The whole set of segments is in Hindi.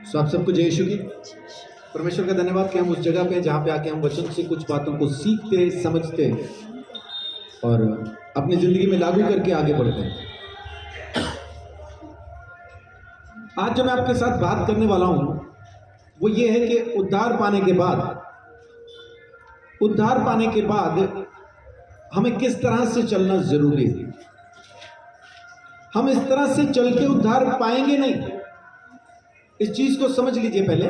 आप सबको जय यीशु की। परमेश्वर का धन्यवाद कि हम उस जगह पे हैं जहाँ पे आके हम वचन से कुछ बातों को सीखते, समझते और अपनी जिंदगी में लागू करके आगे बढ़ते हैं। आज जो मैं आपके साथ बात करने वाला हूं वो ये है कि उद्धार पाने के बाद हमें किस तरह से चलना जरूरी है। हम इस तरह से चल के उद्धार पाएंगे नहीं। इस चीज को समझ लीजिए। पहले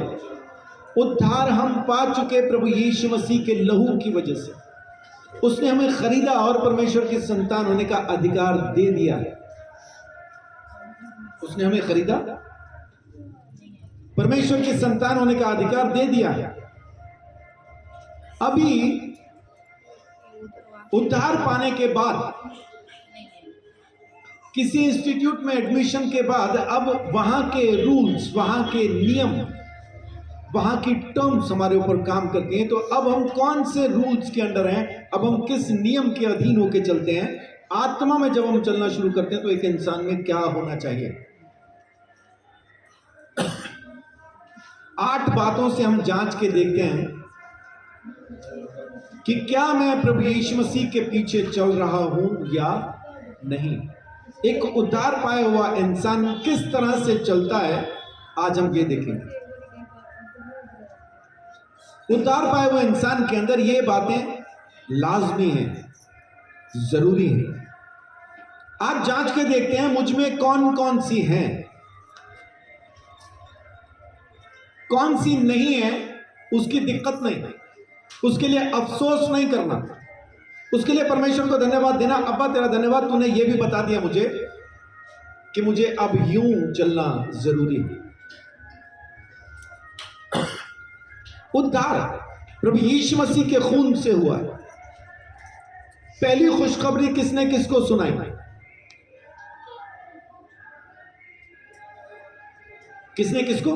उद्धार हम पा चुके प्रभु यीशु मसीह के लहू की वजह से। उसने हमें खरीदा और परमेश्वर की संतान होने का अधिकार दे दिया है। उसने हमें खरीदा, परमेश्वर की संतान होने का अधिकार दे दिया है। अभी उद्धार पाने के बाद किसी इंस्टीट्यूट में एडमिशन के बाद अब वहां के रूल्स, वहां के नियम, वहां की टर्म्स हमारे ऊपर काम करती हैं। तो अब हम कौन से रूल्स के अंडर हैं, अब हम किस नियम के अधीन होकर चलते हैं। आत्मा में जब हम चलना शुरू करते हैं तो एक इंसान में क्या होना चाहिए। 8 बातों से हम जांच के देखते हैं कि क्या मैं प्रभु यीशु मसीह के पीछे चल रहा हूं या नहीं। एक उद्धार पाया हुआ इंसान किस तरह से चलता है, आज हम ये देखेंगे। उद्धार पाए हुए इंसान के अंदर ये बातें लाजमी हैं, जरूरी हैं। आज जांच के देखते हैं मुझ में कौन कौन सी हैं, कौन सी नहीं है। उसकी दिक्कत नहीं, उसके लिए अफसोस नहीं करना, उसके लिए परमेश्वर को धन्यवाद देना। अब्बा तेरा धन्यवाद, तूने ये भी बता दिया मुझे कि मुझे अब यूं चलना जरूरी है। उद्धार प्रभु यीशु मसीह के खून से हुआ है। पहली खुशखबरी किसने किसको सुनाई? किसने किसको?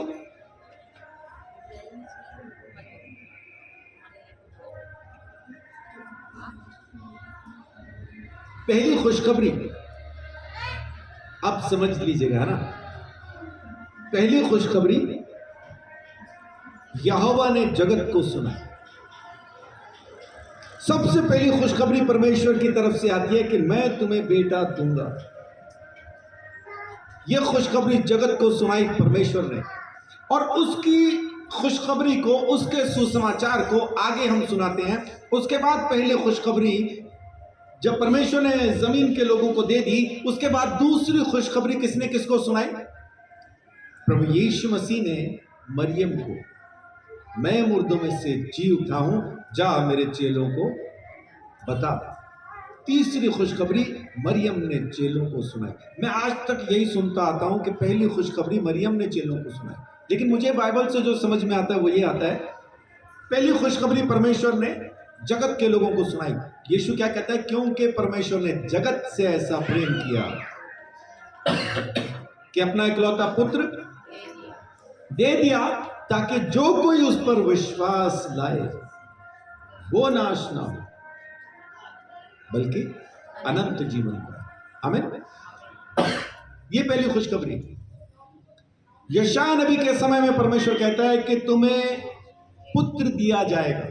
पहली खुशखबरी, आप समझ लीजिएगा, है ना। पहली खुशखबरी यहोवा ने जगत को सुनाई। सबसे पहली खुशखबरी परमेश्वर की तरफ से आती है कि मैं तुम्हें बेटा दूंगा। यह खुशखबरी जगत को सुनाई परमेश्वर ने, और उसकी खुशखबरी को, उसके सुसमाचार को आगे हम सुनाते हैं। उसके बाद पहली खुशखबरी जब परमेश्वर ने जमीन के लोगों को दे दी, उसके बाद दूसरी खुशखबरी किसने किसको सुनाई? प्रभु यीशु मसीह ने मरियम को, मैं मुर्दों में से जी उठा हूं, जा मेरे चेलों को बता। तीसरी खुशखबरी मरियम ने चेलों को सुनाई। मैं आज तक यही सुनता आता हूं कि पहली खुशखबरी मरियम ने चेलों को सुनाई, लेकिन मुझे बाइबल से जो समझ में आता है वो ये आता है, पहली खुशखबरी परमेश्वर ने जगत के लोगों को सुनाई। यीशु क्या कहता है? क्योंकि परमेश्वर ने जगत से ऐसा प्रेम किया कि अपना इकलौता पुत्र दे दिया, ताकि जो कोई उस पर विश्वास लाए वो नाश ना हो बल्कि अनंत जीवन पाए। आमीन। ये पहली खुशखबरी। यशायाह नबी के समय में परमेश्वर कहता है कि तुम्हें पुत्र दिया जाएगा,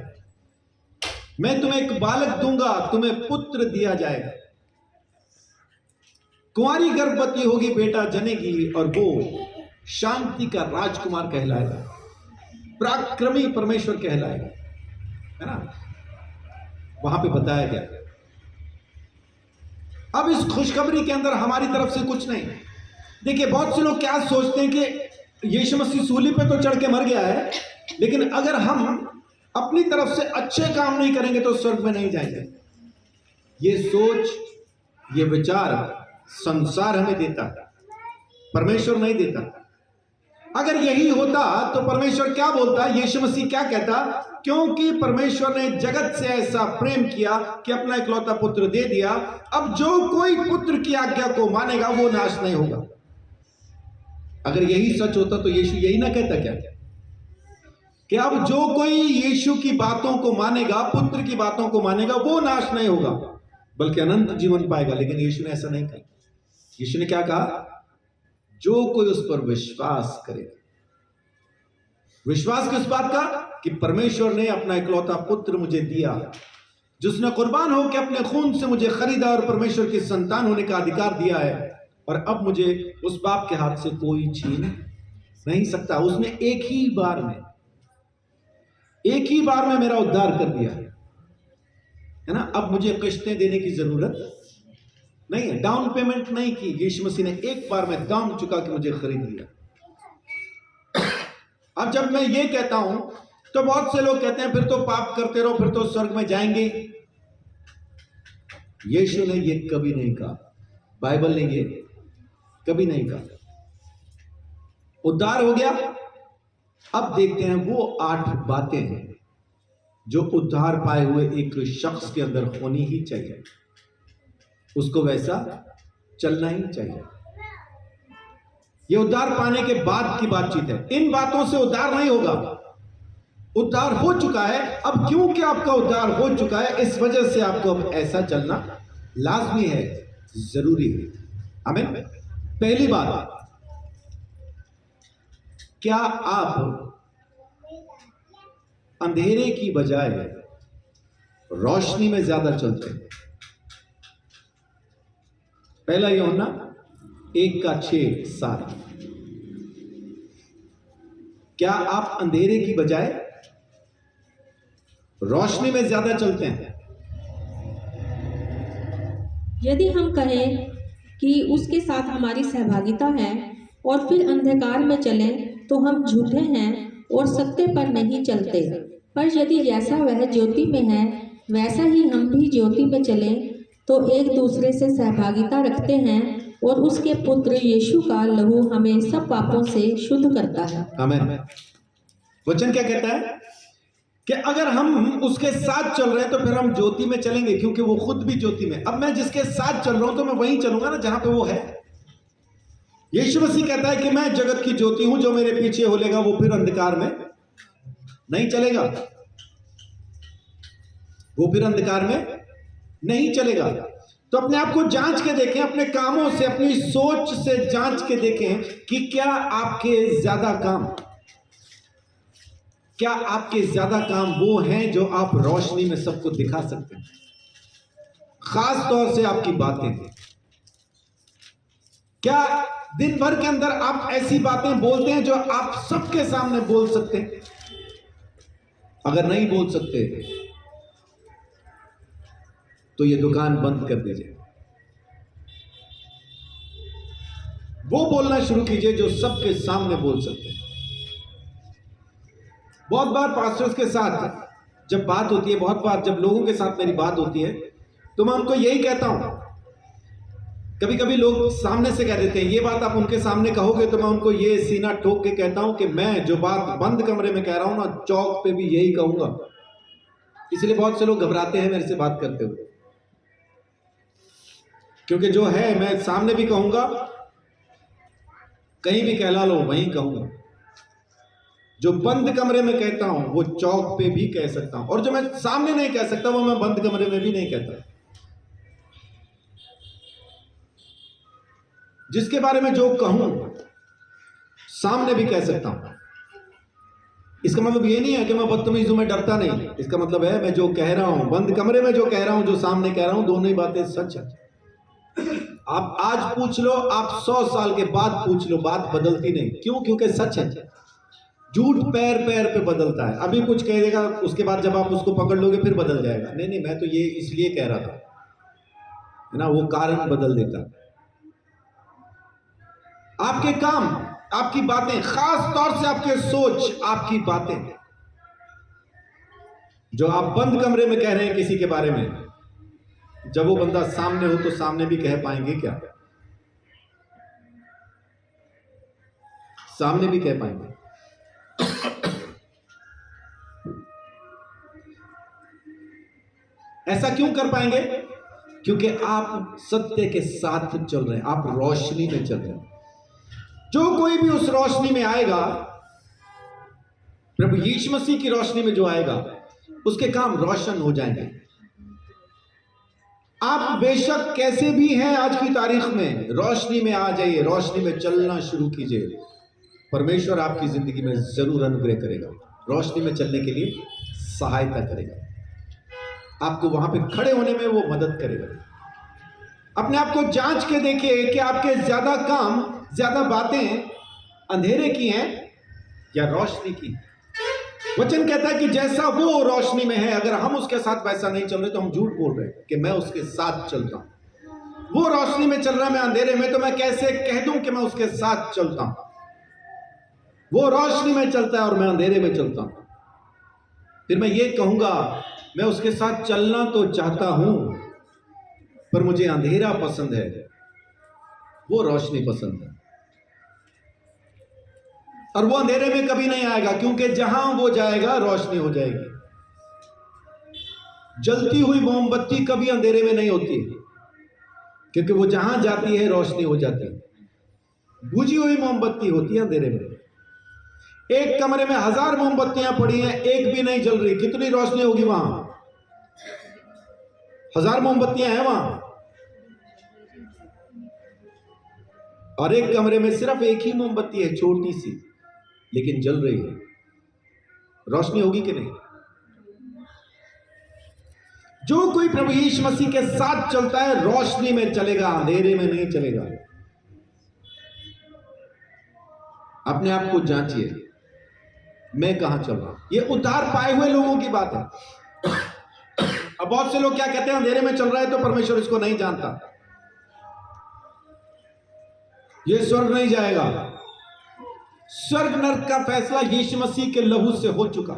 मैं तुम्हें एक बालक दूंगा, तुम्हें पुत्र दिया जाएगा। कुंवारी गर्भवती होगी, बेटा जनेगी और वो शांति का राजकुमार कहलाएगा, पराक्रमी परमेश्वर कहलाएगा, है ना। वहां पे बताया गया। अब इस खुशखबरी के अंदर हमारी तरफ से कुछ नहीं। देखिए, बहुत से लोग क्या सोचते हैं कि यीशु मसीह सूली पे तो चढ़ के मर गया है, लेकिन अगर हम अपनी तरफ से अच्छे काम नहीं करेंगे तो स्वर्ग में नहीं जाएंगे। ये सोच, ये विचार संसार हमें देता, परमेश्वर नहीं देता। अगर यही होता तो परमेश्वर क्या बोलता? यीशु मसीह क्या कहता? क्योंकि परमेश्वर ने जगत से ऐसा प्रेम किया कि अपना इकलौता पुत्र दे दिया, अब जो कोई पुत्र की आज्ञा को मानेगा वो नाश नहीं होगा। अगर यही सच होता तो यीशु यही ना कहता क्या कि अब जो कोई यीशु की बातों को मानेगा, पुत्र की बातों को मानेगा, वो नाश नहीं होगा बल्कि अनंत जीवन पाएगा। लेकिन यीशु ने ऐसा नहीं कहा। यीशु ने क्या कहा? जो कोई उस पर विश्वास करेगा विश्वास किस बात का? कि परमेश्वर ने अपना इकलौता पुत्र मुझे दिया, जिसने कुर्बान होकर अपने खून से मुझे खरीदा और परमेश्वर की संतान होने का अधिकार दिया है, और अब मुझे उस बाप के हाथ से कोई छीन नहीं सकता। उसने एक ही बार में मेरा उद्धार कर दिया है ना। अब मुझे किस्तें देने की जरूरत नहीं है, डाउन पेमेंट नहीं की, यीशु मसीह ने एक बार में दाम चुका के मुझे खरीद लिया। अब जब मैं ये कहता हूं तो बहुत से लोग कहते हैं फिर तो पाप करते रहो, फिर तो स्वर्ग में जाएंगे। यीशु ने ये कभी नहीं कहा, बाइबल ने ये कभी नहीं कहा। उद्धार हो गया। अब देखते हैं वो 8 बातें हैं जो उद्धार पाए हुए एक शख्स के अंदर होनी ही चाहिए, उसको वैसा चलना ही चाहिए। ये उद्धार पाने के बाद की बातचीत है। इन बातों से उद्धार नहीं होगा। उद्धार हो चुका है। अब क्योंकि आपका उद्धार हो चुका है, इस वजह से आपको अब ऐसा चलना लाजमी है, जरूरी है। आमीन। पहली बात, क्या आप अंधेरे की बजाय रोशनी में ज्यादा चलते हैं? पहला यूहन्ना 1:6-7। क्या आप अंधेरे की बजाय रोशनी में ज्यादा चलते हैं? यदि हम कहें कि उसके साथ हमारी सहभागिता है और फिर अंधकार में चलें तो हम झूठे हैं और सत्य पर नहीं चलते। पर यदि जैसा वह ज्योति में है वैसा ही हम भी ज्योति में चलें तो एक दूसरे से सहभागिता रखते हैं और उसके पुत्र यीशु का लहू हमें सब पापों से शुद्ध करता है। आमीन। वचन क्या कहता है कि अगर हम उसके साथ चल रहे हैं तो फिर हम ज्योति में चलेंगे, क्योंकि वो खुद भी ज्योति में। अब मैं जिसके साथ चल रहा हूं तो मैं वहीं चलूंगा ना जहां पे वो है। यीशु मसीह कहता है कि मैं जगत की ज्योति हूं, जो मेरे पीछे होलेगा वो फिर अंधकार में नहीं चलेगा, वो फिर अंधकार में नहीं चलेगा। तो अपने आप को जांच के देखें, अपने कामों से, अपनी सोच से जांच के देखें कि क्या आपके ज्यादा काम वो हैं जो आप रोशनी में सबको दिखा सकते हैं। खास तौर से आपकी बातें, क्या दिन भर के अंदर आप ऐसी बातें बोलते हैं जो आप सबके सामने बोल सकते हैं? अगर नहीं बोल सकते तो ये दुकान बंद कर दीजिए, वो बोलना शुरू कीजिए जो सबके सामने बोल सकते हैं। बहुत बार पास्टर्स के साथ जब बात होती है, बहुत बार जब लोगों के साथ मेरी बात होती है, तो मैं उनको यही कहता हूं। कभी कभी लोग सामने से कह देते हैं, ये बात आप उनके सामने कहोगे, तो मैं उनको ये सीना ठोक के कहता हूं कि मैं जो बात बंद कमरे में कह रहा हूं ना, चौक पे भी यही कहूंगा। इसलिए बहुत से लोग घबराते हैं मेरे से बात करते हुए, क्योंकि जो है मैं सामने भी कहूंगा, कहीं भी कहला लो वहीं कहूंगा। जो बंद कमरे में कहता हूं वो चौक पे भी कह सकता हूं, और जो मैं सामने नहीं कह सकता वो मैं बंद कमरे में भी नहीं कहता। जिसके बारे में जो कहूं सामने भी कह सकता हूं। इसका मतलब ये नहीं है कि मैं बदतमीजों में डरता नहीं। इसका मतलब है मैं जो कह रहा हूं बंद कमरे में, जो कह रहा हूं, जो सामने कह रहा हूं, दोनों ही बातें सच है। आप आज पूछ लो, आप 100 साल के बाद पूछ लो, बात बदलती नहीं। क्यों? क्योंकि सच है। झूठ पैर पैर पे बदलता है। अभी कुछ कह देगा, उसके बाद जब आप उसको पकड़ लोगे फिर बदल जाएगा। नहीं, मैं तो ये इसलिए कह रहा था, है ना, वो कारण बदल देता। आपके काम, आपकी बातें, खास तौर से आपके सोच, आपकी बातें जो आप बंद कमरे में कह रहे हैं किसी के बारे में, जब वो बंदा सामने हो तो सामने भी कह पाएंगे क्या? सामने भी कह पाएंगे? ऐसा क्यों कर पाएंगे? क्योंकि आप सत्य के साथ चल रहे हैं, आप रोशनी में चल रहे हैं। जो कोई भी उस रोशनी में आएगा, प्रभु यीशु मसीह की रोशनी में जो आएगा, उसके काम रोशन हो जाएंगे। आप बेशक कैसे भी हैं आज की तारीख में, रोशनी में आ जाइए, रोशनी में चलना शुरू कीजिए। परमेश्वर आपकी जिंदगी में जरूर अनुग्रह करेगा, रोशनी में चलने के लिए सहायता करेगा, आपको वहां पे खड़े होने में वो मदद करेगा। अपने आप को जांच के देखिए कि आपके ज्यादा काम, ज्यादा बातें अंधेरे की हैं या रोशनी की। वचन कहता है कि जैसा वो रोशनी में है, अगर हम उसके साथ वैसा नहीं चल रहे तो हम झूठ बोल रहे हैं कि मैं उसके साथ चलता हूं। वो रोशनी में चल रहा है, मैं अंधेरे में, तो मैं कैसे कह दूं कि मैं उसके साथ चलता हूं? वो रोशनी में चलता है और मैं अंधेरे में चलता हूं, फिर मैं ये कहूंगा मैं उसके साथ चलना तो चाहता हूं पर मुझे अंधेरा पसंद है, वो रोशनी पसंद है। और वो अंधेरे में कभी नहीं आएगा, क्योंकि जहां वो जाएगा रोशनी हो जाएगी। जलती हुई मोमबत्ती कभी अंधेरे में नहीं होती, क्योंकि वो जहां जाती है रोशनी हो जाती है। बुझी हुई मोमबत्ती होती है अंधेरे में। एक कमरे में 1000 मोमबत्तियां पड़ी हैं, एक भी नहीं जल रही, कितनी रोशनी होगी वहां? 1000 मोमबत्तियां हैं वहां, और एक कमरे में सिर्फ एक ही मोमबत्ती है, छोटी सी, लेकिन जल रही है। रोशनी होगी कि नहीं? जो कोई प्रभु यीशु मसीह के साथ चलता है रोशनी में चलेगा, अंधेरे में नहीं चलेगा। अपने आप को जांचिए, मैं कहां चल रहा हूं। यह उद्धार पाए हुए लोगों की बात है। अब बहुत से लोग क्या कहते हैं, अंधेरे में चल रहा है तो परमेश्वर इसको नहीं जानता, यह स्वर्ग नहीं जाएगा। स्वर्ग नर्क का फैसला यीशु मसीह के लहू से हो चुका,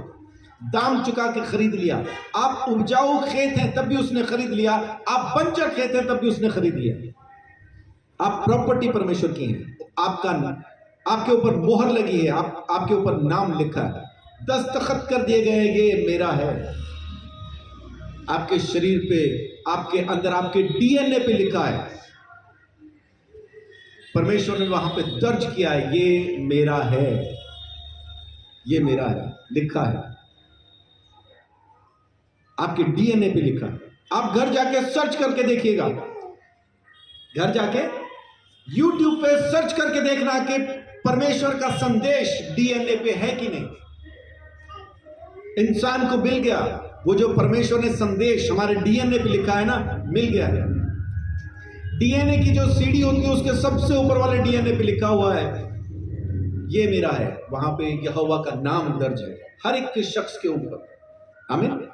दाम चुका के खरीद लिया। आप उपजाऊ खेत हैं तब भी उसने खरीद लिया, आप बंजर खेत हैं तब भी उसने खरीद लिया। आप प्रॉपर्टी परमेश्वर की हैं, आपके ऊपर मोहर लगी है, आपके ऊपर नाम लिखा है, दस्तखत कर दिए गए, ये मेरा है। आपके शरीर पे, आपके अंदर, आपके डीएनए पे लिखा है, परमेश्वर ने वहां पे दर्ज किया है, ये मेरा है, ये मेरा है, लिखा है, आपके डीएनए पे लिखा है। आप घर जाके सर्च करके देखिएगा, घर जाके YouTube पे सर्च करके देखना कि परमेश्वर का संदेश डीएनए पे है कि नहीं। इंसान को मिल गया, वो जो परमेश्वर ने संदेश हमारे डीएनए पे लिखा है ना, मिल गया है। डीएनए की जो सीडी होती है उसके सबसे ऊपर वाले डीएनए पे लिखा हुआ है, ये मेरा है, वहां पे यहोवा का नाम दर्ज है हर एक शख्स के ऊपर। आमीन।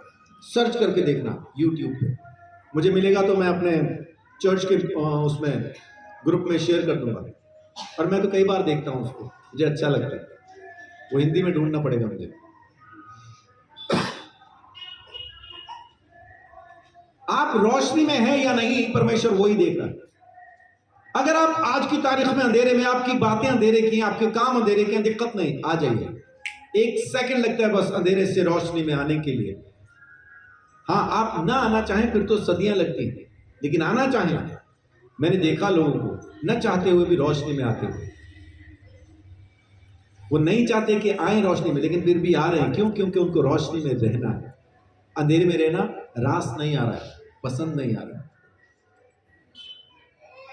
सर्च करके देखना YouTube पे, मुझे मिलेगा तो मैं अपने चर्च के उसमें ग्रुप में शेयर कर दूंगा। और मैं तो कई बार देखता हूं उसको, मुझे अच्छा लगता है। वो हिंदी में ढूंढना पड़ेगा मुझे। आप रोशनी में हैं या नहीं, परमेश्वर वही देख रहा है। अगर आप आज की तारीख में अंधेरे में, आपकी बातें अंधेरे की हैं, आपके काम अंधेरे के हैं, दिक्कत नहीं, आ जाइए। 1 सेकंड लगता है बस अंधेरे से रोशनी में आने के लिए। हाँ, आप ना आना चाहें फिर तो सदियां लगती हैं, लेकिन आना चाहें, मैंने देखा लोगों को न चाहते हुए भी रोशनी में आते हुए। वो नहीं चाहते कि आए रोशनी में, लेकिन फिर भी आ रहे हैं। क्यों? क्योंकि उनको रोशनी में रहना है। अंधेरे में रहना रास नहीं आ रहा है, पसंद नहीं आ रहा है।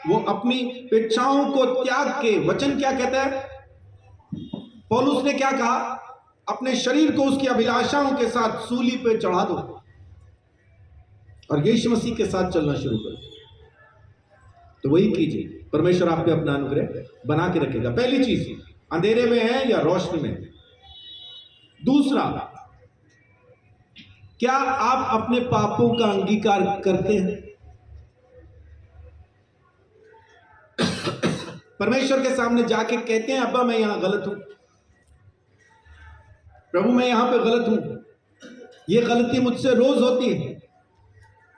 वो अपनी इच्छाओं को त्याग के, वचन क्या कहता है, पौलुस ने क्या कहा, अपने शरीर को उसकी अभिलाषाओं के साथ सूली पे चढ़ा दो और यीशु मसीह के साथ चलना शुरू करो। तो वही कीजिए, परमेश्वर आप पे अपना अनुग्रह बना के रखेगा। पहली चीज, अंधेरे में है या रोशनी में। दूसरा, क्या आप अपने पापों का अंगीकार करते हैं? परमेश्वर के सामने जाके कहते हैं, अब्बा मैं यहां गलत हूं, प्रभु मैं यहां पे गलत हूं, ये गलती मुझसे रोज होती है,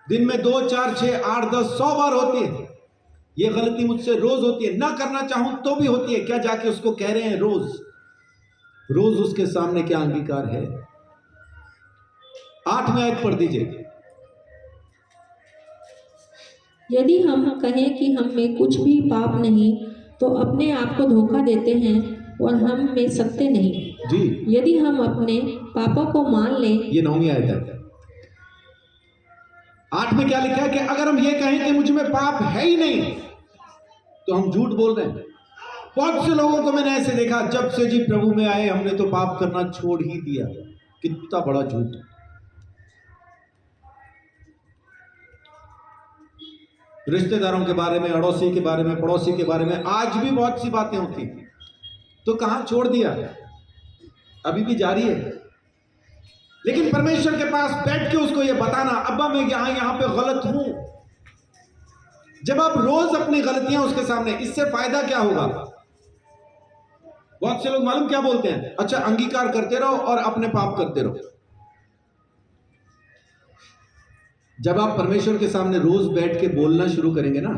दिन में 2, 4, 6, 8, 10, 100 बार होती है। ये गलती मुझसे रोज होती है, ना करना चाहूं तो भी होती है। क्या जाके उसको कह रहे हैं रोज? रोज उसके सामने क्या अंगीकार है? 8वें आयत पढ़ दीजिए। यदि हम कहें कि हम में कुछ भी पाप नहीं, तो अपने आप को धोखा देते हैं और हम में सत्य नहीं। जी, यदि हम अपने पापों को मान लें, ये 9वीं आयत है। 8 में क्या लिखा है कि अगर हम ये कहें कि मुझ में पाप है ही नहीं, तो हम झूठ बोल रहे हैं। बहुत से लोगों को मैंने ऐसे देखा, जब से जी प्रभु में आए हमने तो पाप करना छोड़ ही दिया। कितना बड़ा झूठ। रिश्तेदारों के बारे में, अड़ोसी के बारे में, पड़ोसी के बारे में आज भी बहुत सी बातें होती हैं, तो कहां छोड़ दिया? अभी भी जारी है। लेकिन परमेश्वर के पास बैठ के उसको ये बताना, अब्बा मैं यहां पे गलत हूं। जब आप रोज अपनी गलतियां उसके सामने, इससे फायदा क्या होगा? बहुत से लोग मालूम क्या बोलते हैं, अच्छा अंगीकार करते रहो और अपने पाप करते रहो। जब आप परमेश्वर के सामने रोज बैठ के बोलना शुरू करेंगे ना,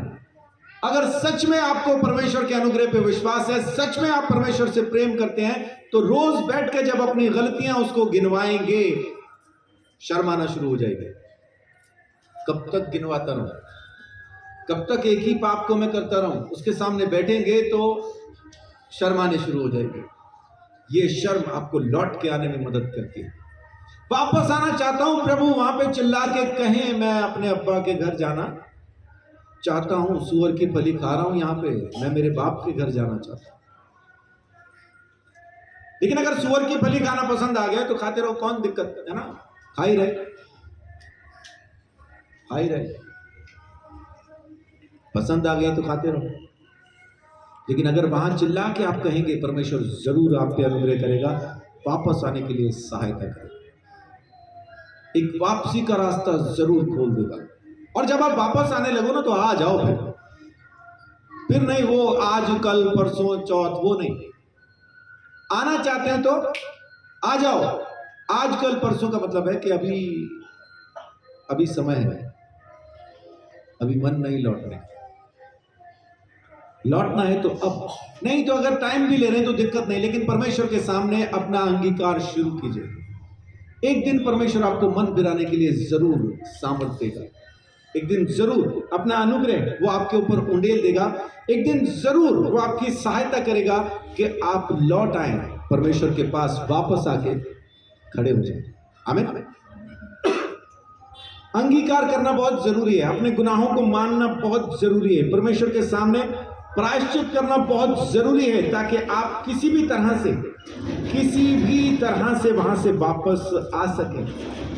अगर सच में आपको परमेश्वर के अनुग्रह पे विश्वास है, सच में आप परमेश्वर से प्रेम करते हैं, तो रोज बैठ के जब अपनी गलतियां उसको गिनवाएंगे, शर्म आना शुरू हो जाएगी। कब तक गिनवाता रहूं? कब तक एक ही पाप को मैं करता रहूं? उसके सामने बैठेंगे तो शर्म आने शुरू हो जाएगी। ये शर्म आपको लौट के आने में मदद करती है। वापस आना चाहता हूं प्रभु, वहां पे चिल्ला के कहें मैं अपने अब्बा के घर जाना चाहता हूं, सुअर की बलि खा रहा हूं यहां पे, मैं मेरे बाप के घर जाना चाहता हूं। लेकिन अगर सुअर की बलि खाना पसंद आ गया तो खाते रहो, कौन दिक्कत है ना, खा ही रहे। पसंद आ गई तो खाते रहो। लेकिन अगर वहां चिल्ला के आप कहेंगे, परमेश्वर जरूर आप पे अनुग्रह करेगा, वापस आने के लिए सहायता करेगा, एक वापसी का रास्ता जरूर खोल देगा। और जब आप वापस आने लगो ना तो आ जाओ, फिर नहीं वो आज कल परसों चौथ, वो नहीं। आना चाहते हैं तो आ जाओ। आज कल परसों का मतलब है कि अभी समय है, अभी मन नहीं लौटना है तो अब नहीं, तो अगर टाइम भी ले रहे हैं तो दिक्कत नहीं, लेकिन परमेश्वर के सामने अपना अंगीकार शुरू कीजिए। एक दिन परमेश्वर आपको मन फिराने के लिए जरूर सामर्थ्य देगा। एक दिन जरूर अपना अनुग्रह वो आपके ऊपर उंडेल देगा। एक दिन जरूर वो आपकी सहायता करेगा कि आप लौट आए, परमेश्वर के पास वापस आके खड़े हो जाए। आमीन। अंगीकार करना बहुत जरूरी है, अपने गुनाहों को मानना बहुत जरूरी है, परमेश्वर के सामने प्रायश्चित करना बहुत जरूरी है, ताकि आप किसी भी तरह से वहां से वापस आ सकें।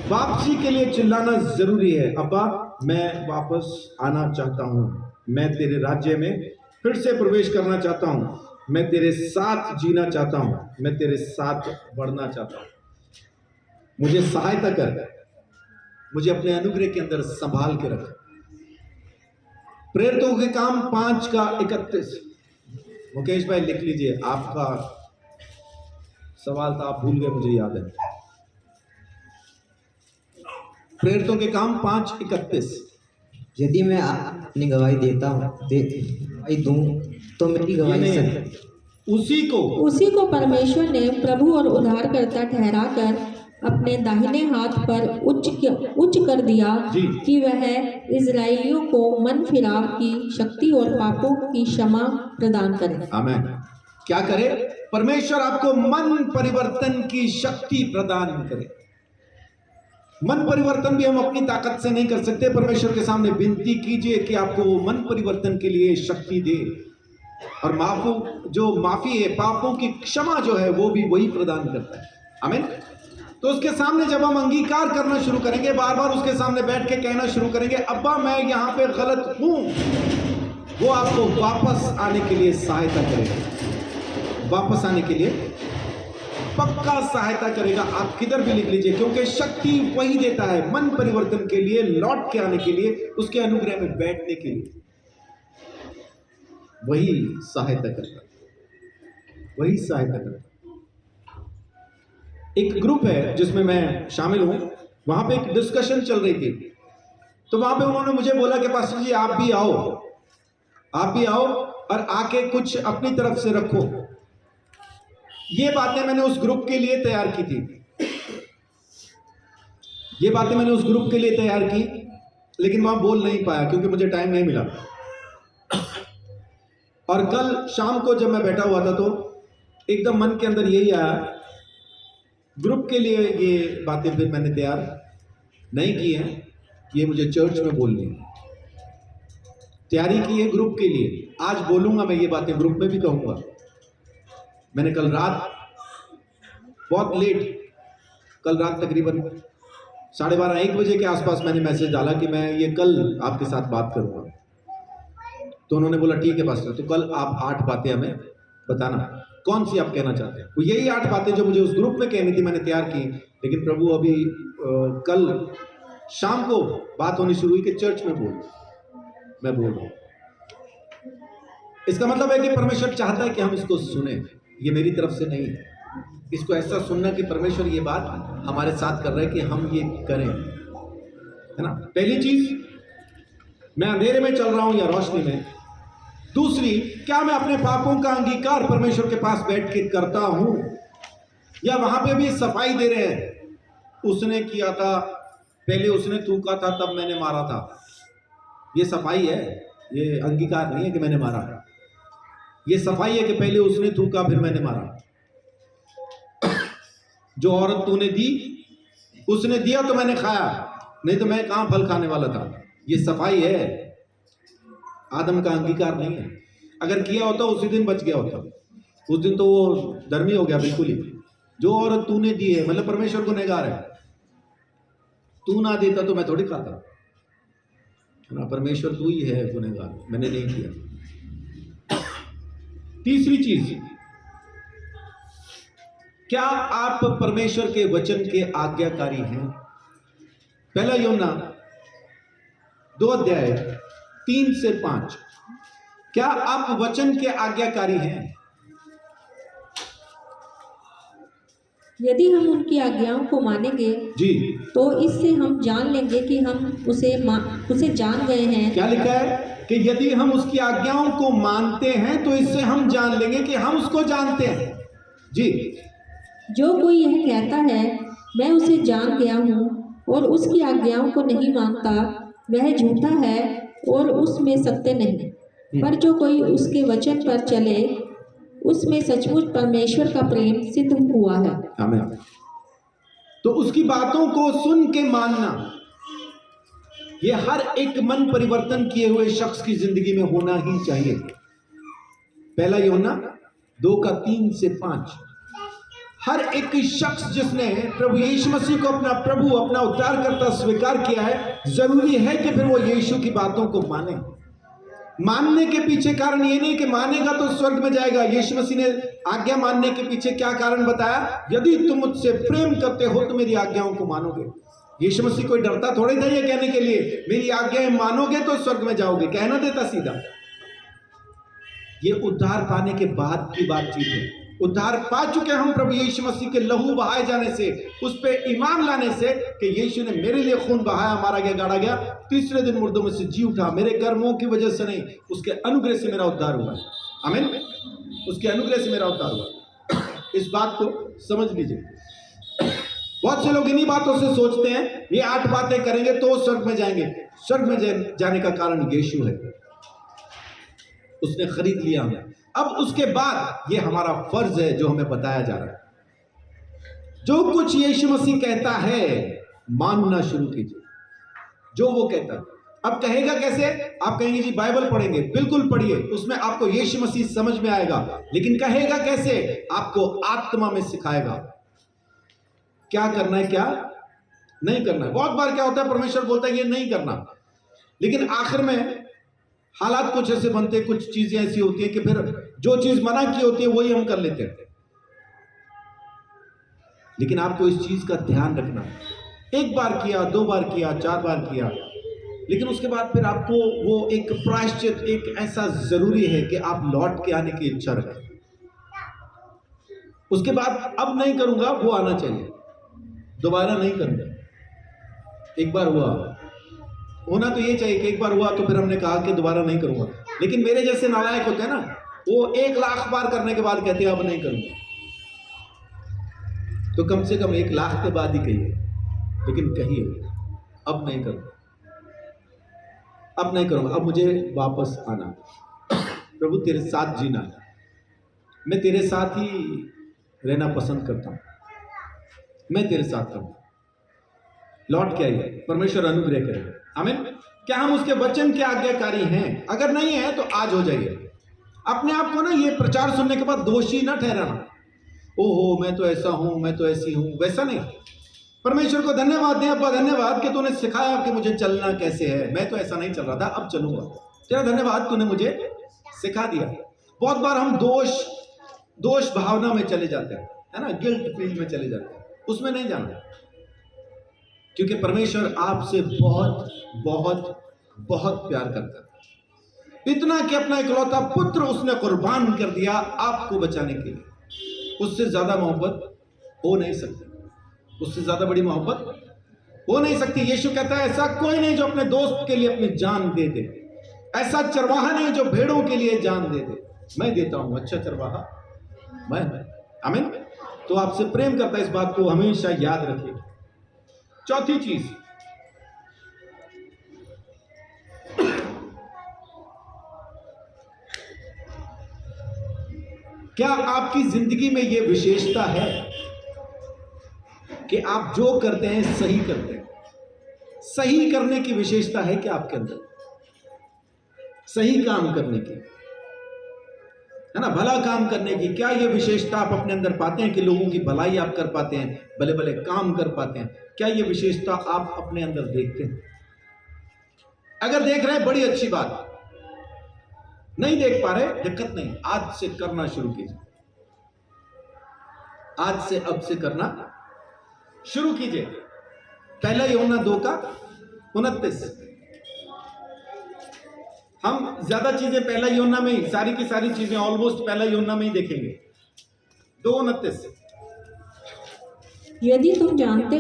वापसी के लिए चिल्लाना जरूरी है, अब्बा मैं वापस आना चाहता हूं, मैं तेरे राज्य में फिर से प्रवेश करना चाहता हूं, मैं तेरे साथ जीना चाहता हूं, मैं तेरे साथ बढ़ना चाहता हूं, मुझे सहायता कर, मुझे अपने अनुग्रह के अंदर संभाल के रख। प्रेरितों के काम 5:31। मुकेश भाई लिख लीजिए, आपका सवाल था, आप भूल गए, मुझे याद है। प्रेरितों के काम 5:31। यदि मैं अपनी गवाही दूं तो मेरी गवाही उसी को परमेश्वर ने प्रभु और उद्धारकर्ता ठहराकर अपने दाहिने हाथ पर उच्च कर दिया जी। कि वह इजराइलियों को मन फिराव की शक्ति और पापों की क्षमा प्रदान करे। आमीन। क्या करे? परमेश्वर आपको मन परिवर्तन की शक्ति प्रदान करे। मन परिवर्तन भी हम अपनी ताकत से नहीं कर सकते। परमेश्वर के सामने विनती कीजिए कि आपको वो मन परिवर्तन के लिए शक्ति दे, और माफी है, पापों की क्षमा जो है वो भी वही प्रदान करता है। आमीन। तो उसके सामने जब हम अंगीकार करना शुरू करेंगे, बार बार उसके सामने बैठ के कहना शुरू करेंगे, अब्बा मैं यहां पे गलत हूं, वो आपको वापस आने के लिए सहायता करेगा। वापस आने के लिए पक्का सहायता करेगा। आप किधर भी लिख लीजिए, क्योंकि शक्ति वही देता है मन परिवर्तन के लिए, लौट के आने के लिए, उसके अनुग्रह में बैठने के लिए वही सहायता करता है, वही सहायता करता है। एक ग्रुप है जिसमें मैं शामिल हूं, वहां पे एक डिस्कशन चल रही थी, तो वहां पे उन्होंने मुझे बोला कि पास्टर जी आप भी आओ और आके कुछ अपनी तरफ से रखो। ये बातें मैंने उस ग्रुप के लिए तैयार की थी, लेकिन वहां बोल नहीं पाया क्योंकि मुझे टाइम नहीं मिला। और कल शाम को जब मैं बैठा हुआ था तो एकदम मन के अंदर यही आया, ग्रुप के लिए ये बातें फिर मैंने तैयार नहीं की हैं, ये मुझे चर्च में बोलनी है। तैयारी की है ग्रुप के लिए। आज बोलूंगा मैं ये बातें, ग्रुप में भी कहूंगा। मैंने कल रात बहुत लेट, कल रात तकरीबन 12:30-1 बजे के आसपास मैंने मैसेज डाला कि मैं ये कल आपके साथ बात करूंगा। तो उन्होंने बोला ठीक है पास्टर, तो कल आप 8 बातें हमें बताना, कौन सी आप कहना चाहते हैं। वो यही 8 बातें जो मुझे उस ग्रुप में कहनी थी मैंने तैयार की, लेकिन प्रभु अभी कल शाम को बात होनी शुरू हुई कि चर्च में मैं बोल रहा हूँ। इसका मतलब है कि परमेश्वर चाहता है कि हम इसको सुने, ये मेरी तरफ से नहीं है। इसको ऐसा सुनना कि परमेश्वर ये बात हमारे साथ कर रहा है कि हम ये करें, है ना। पहली चीज, मैं अंधेरे में चल रहा हूं या रोशनी में। दूसरी, क्या मैं अपने पापों का अंगीकार परमेश्वर के पास बैठ के करता हूं, या वहां पे भी सफाई दे रहे हैं, उसने किया था, पहले उसने थूका था तब मैंने मारा था। ये सफाई है, ये अंगीकार नहीं है कि मैंने मारा। ये सफाई है कि पहले उसने थूका फिर मैंने मारा। जो औरत तूने दी, उसने दिया तो मैंने खाया, नहीं तो मैं कहां फल खाने वाला था। ये सफाई है, आदम का अंगीकार नहीं है। अगर किया होता उसी दिन बच गया होता, उस दिन तो वो धर्मी हो गया बिल्कुल ही। जो औरत तूने दी है, मतलब परमेश्वर को नेगार है। तू ना देता तो मैं थोड़ी खाता, है ना। परमेश्वर तू ही है गुनहगार, मैंने नहीं किया। तीसरी चीज, क्या आप परमेश्वर के वचन के आज्ञाकारी हैं। पहला यूहन्ना 2:3-5। क्या आप वचन के आज्ञाकारी हैं। यदि हम उनकी आज्ञाओं को मानेंगे जी, तो इससे हम जान लेंगे कि हम उसे जान गए हैं। क्या लिखा है कि यदि हम उसकी आज्ञाओं को मानते हैं तो इससे हम जान लेंगे कि हम उसको जानते हैं। जी, जो कोई यह कहता है मैं उसे जान गया हूँ और उसकी आज्ञाओं को नहीं मानता, वह झूठा है और उसमें सत्य नहीं। पर जो कोई उसके वचन पर चले, उसमें सचमुच परमेश्वर का प्रेम सिद्ध हुआ है। आमीन। तो उसकी बातों को सुन के मानना, ये हर एक मन परिवर्तन किए हुए शख्स की जिंदगी में होना ही चाहिए। पहला यूहन्ना 2:3-5। हर एक शख्स जिसने प्रभु यीशु मसीह को अपना प्रभु, अपना उद्धारकर्ता स्वीकार किया है, जरूरी है कि फिर वो यीशु की बातों को माने। मानने के पीछे कारण ये नहीं कि मानेगा तो स्वर्ग में जाएगा। यीशु मसीह ने आज्ञा मानने के पीछे क्या कारण बताया, यदि तुम मुझसे प्रेम करते हो तो मेरी आज्ञाओं को मानोगे। यीशु मसीह कोई डरता थोड़ी था ये कहने के लिए, मेरी आज्ञाएं मानोगे तो स्वर्ग में जाओगे, कहना देता सीधा। ये उद्धार पाने के बाद की बातचीत है। उद्धार पा चुके हम प्रभु यीशु मसीह के लहू बहाए जाने से, उस पे ईमान लाने से कि यीशु ने मेरे लिए खून बहाया, मारा गया, गाड़ा गया, तीसरे दिन मुर्दों में से जी उठा। मेरे कर्मों की वजह से नहीं, उसके अनुग्रह से मेरा उद्धार हुआ। आमीन। उसके अनुग्रह से मेरा उद्धार हुआ। इस बात को समझ लीजिए। बहुत से लोग इन्हीं बातों से सोचते हैं ये 8 बातें करेंगे तो स्वर्ग में जाएंगे। स्वर्ग में जाने का कारण यीशु है, उसने खरीद लिया हमें। अब उसके बाद ये हमारा फर्ज है जो हमें बताया जा रहा है। जो कुछ यीशु मसीह कहता है मानना शुरू कीजिए, जो वो कहता है। अब कहेगा कैसे, आप कहेंगे जी बाइबल पढ़ेंगे, बिल्कुल पढ़िए, उसमें आपको यीशु मसीह समझ में आएगा। लेकिन कहेगा कैसे, आपको आत्मा में सिखाएगा क्या करना है, क्या नहीं करना है। बहुत बार क्या होता है, परमेश्वर बोलता है ये नहीं करना, लेकिन आखिर में हालात कुछ ऐसे बनते हैं, कुछ चीजें ऐसी होती हैं कि फिर जो चीज मना की होती है वही हम कर लेते हैं। लेकिन आपको इस चीज का ध्यान रखना, 1 बार किया, 2 बार किया, 4 बार किया, लेकिन उसके बाद फिर आपको वो एक प्रायश्चित, एक ऐसा जरूरी है कि आप लौट के आने की इच्छा रखें। उसके बाद अब नहीं करूंगा वो आना चाहिए, दोबारा नहीं करूंगा। एक बार हुआ, होना तो ये चाहिए कि एक बार हुआ तो फिर हमने कहा कि दोबारा नहीं करूंगा। लेकिन मेरे जैसे नालायक होते हैं ना, वो 1 लाख बार करने के बाद कहते हैं अब नहीं करूंगा। तो कम से कम 1 लाख के बाद ही कहिए, लेकिन कहिए अब नहीं करूंगा, अब नहीं करूंगा, अब मुझे वापस आना। प्रभु तेरे साथ जीना है, मैं तेरे साथ ही रहना पसंद करता हूं, मैं तेरे साथ रहूं। लौट के आइए, परमेश्वर अनुग्रह करेगा। आमीन। क्या हम उसके वचन के आज्ञाकारी हैं? अगर नहीं है तो आज हो जाइए। अपने आप को ना ये प्रचार सुनने के बाद दोषी ना ठहराना, ओहो मैं तो ऐसा हूं, मैं तो ऐसी हूं, वैसा नहीं। परमेश्वर को धन्यवाद दें, अब्बा धन्यवाद कि तूने सिखाया कि मुझे चलना कैसे है। मैं तो ऐसा नहीं चल रहा था, अब चलूंगा। तेरा धन्यवाद, तूने मुझे सिखा दिया। बहुत बार हम दोष भावना में चले जाते हैं, है ना, गिल्ट फील में चले जाते हैं। उसमें नहीं जाना, क्योंकि परमेश्वर आपसे बहुत बहुत बहुत प्यार करता है। इतना कि अपना इकलौता पुत्र उसने कुर्बान कर दिया आपको बचाने के लिए। उससे ज्यादा मोहब्बत हो नहीं सकती, उससे ज्यादा बड़ी मोहब्बत हो नहीं सकती। यीशु कहता है ऐसा कोई नहीं जो अपने दोस्त के लिए अपनी जान दे दे, ऐसा चरवाहा नहीं जो भेड़ों के लिए जान दे दे। मैं देता हूं, अच्छा चरवाहा मैं। आमीन। तो आपसे प्रेम करता है, इस बात को हमेशा याद रखिए। चौथी चीज, क्या आपकी जिंदगी में यह विशेषता है कि आप जो करते हैं सही करते हैं? सही करने की विशेषता है क्या आपके अंदर? सही काम करने की, है ना, भला काम करने की, क्या ये विशेषता आप अपने अंदर पाते हैं कि लोगों की भलाई आप कर पाते हैं, भले भले काम कर पाते हैं? क्या ये विशेषता आप अपने अंदर देखते हैं? अगर देख रहे हैं बड़ी अच्छी बात, नहीं देख पा रहे दिक्कत नहीं, आज से करना शुरू कीजिए। आज से अब से करना शुरू कीजिए। पहला यूहन्ना 2:29। हम ज्यादा चीजें पहला यूहन्ना में ही, सारी की सारी चीजें ऑलमोस्ट पहला यूहन्ना में ही देखेंगे। 2:29। यदि तुम जानते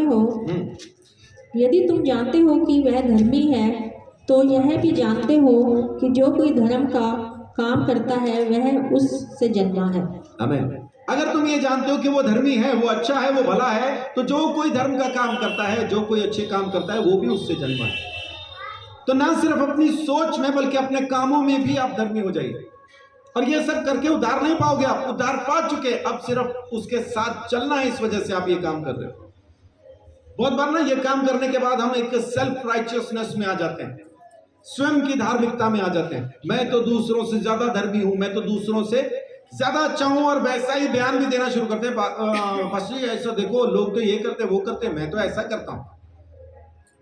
हो कि वह धर्मी है, तो यह भी जानते हो कि जो कोई धर्म का काम करता है वह उससे जन्मा है। आमीन। अगर तुम ये जानते हो कि वो धर्मी है, वो अच्छा है, वो भला है, तो जो कोई धर्म का काम करता है, जो कोई अच्छे काम करता है, वो भी उससे जन्मा है। तो ना सिर्फ अपनी सोच में बल्कि अपने कामों में भी आप धर्मी हो जाइए। और ये सब करके उद्धार नहीं पाओगे, आप उद्धार पा चुके, अब सिर्फ उसके साथ चलना है, इस वजह से आप ये काम कर रहे हो। बहुत बार ना ये काम करने के बाद हम एक सेल्फ राइचियसनेस में आ जाते हैं, स्वयं की धार्मिकता में आ जाते हैं। मैं तो दूसरों से ज्यादा धर्मी हूं, मैं तो दूसरों से ज्यादा अच्छा हूं, और वैसा ही बयान भी देना शुरू करते हैं। पास्टर ऐसा देखो, लोग तो ये करते वो करते, मैं तो ऐसा करता हूं।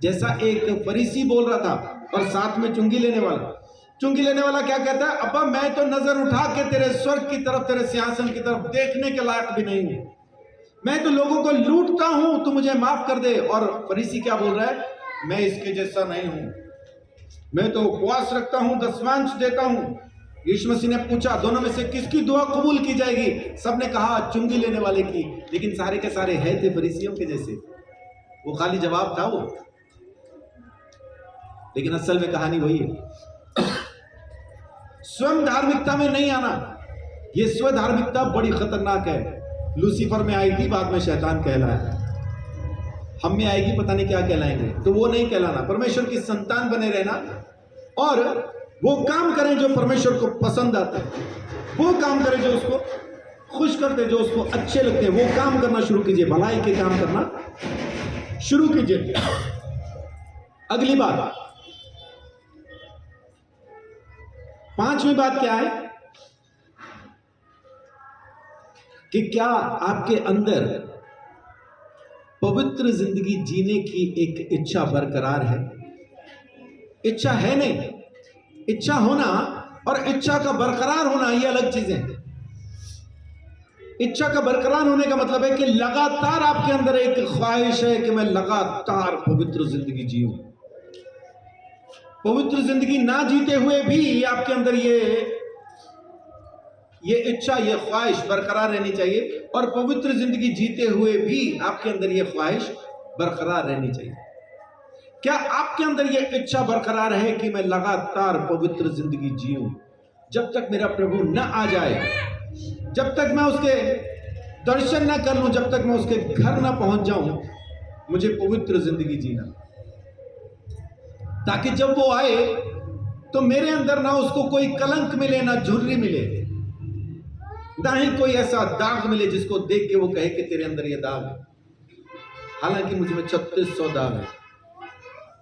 जैसा एक फरीसी बोल रहा था और साथ में चुंगी लेने वाला क्या कहता है? अब्बा मैं तो नजर उठा के तेरे स्वर्ग की तरफ, तेरे सिंहासन की तरफ देखने के लायक भी नहीं हूं, मैं तो लोगों को लूटता हूं, तू मुझे माफ कर दे। और फरीसी क्या बोल रहा है? मैं इसके जैसा नहीं हूं, मैं तो उपवास रखता हूं, दशमांश देता हूं। यीशु मसीह ने पूछा दोनों में से किसकी दुआ कबूल की जाएगी? सबने कहा चुंगी लेने वाले की, लेकिन सारे के सारे है थे फरीसियों के जैसे। वो खाली जवाब था वो, लेकिन असल में कहानी वही है। स्वयं धार्मिकता में नहीं आना, ये स्व धार्मिकता बड़ी खतरनाक है। लूसीफर में आई थी, बाद में शैतान कहलाया। हम में आएगी पता नहीं क्या कहलाएंगे, तो वो नहीं कहलाना। परमेश्वर की संतान बने रहना और वो काम करें जो परमेश्वर को पसंद आता है, वो काम करें जो उसको खुश करते, जो उसको अच्छे लगते हैं, वो काम करना शुरू कीजिए, भलाई के काम करना शुरू कीजिए। अगली बात, पांचवी बात क्या है कि क्या आपके अंदर पवित्र जिंदगी जीने की एक इच्छा बरकरार है? इच्छा है नहीं, इच्छा होना और इच्छा का बरकरार होना ये अलग चीजें हैं। इच्छा का बरकरार होने का मतलब है कि लगातार आपके अंदर एक ख्वाहिश है कि मैं लगातार पवित्र जिंदगी जीऊं। पवित्र जिंदगी ना जीते हुए भी आपके अंदर ये इच्छा, ये ख्वाहिश बरकरार रहनी चाहिए, और पवित्र जिंदगी जीते हुए भी आपके अंदर ये ख्वाहिश बरकरार रहनी चाहिए। क्या आपके अंदर ये इच्छा बरकरार है कि मैं लगातार पवित्र जिंदगी जीऊं? जब तक मेरा प्रभु न आ जाए, जब तक मैं उसके दर्शन न कर लूं, जब तक मैं उसके घर न पहुंच जाऊं, मुझे पवित्र जिंदगी जीना, ताकि जब वो आए तो मेरे अंदर ना उसको कोई कलंक मिले, ना झुर्री मिले, ना ही कोई ऐसा दाग मिले जिसको देख के वो कहे कि तेरे अंदर ये दाग है। हालांकि मुझ में 3600 दाग है,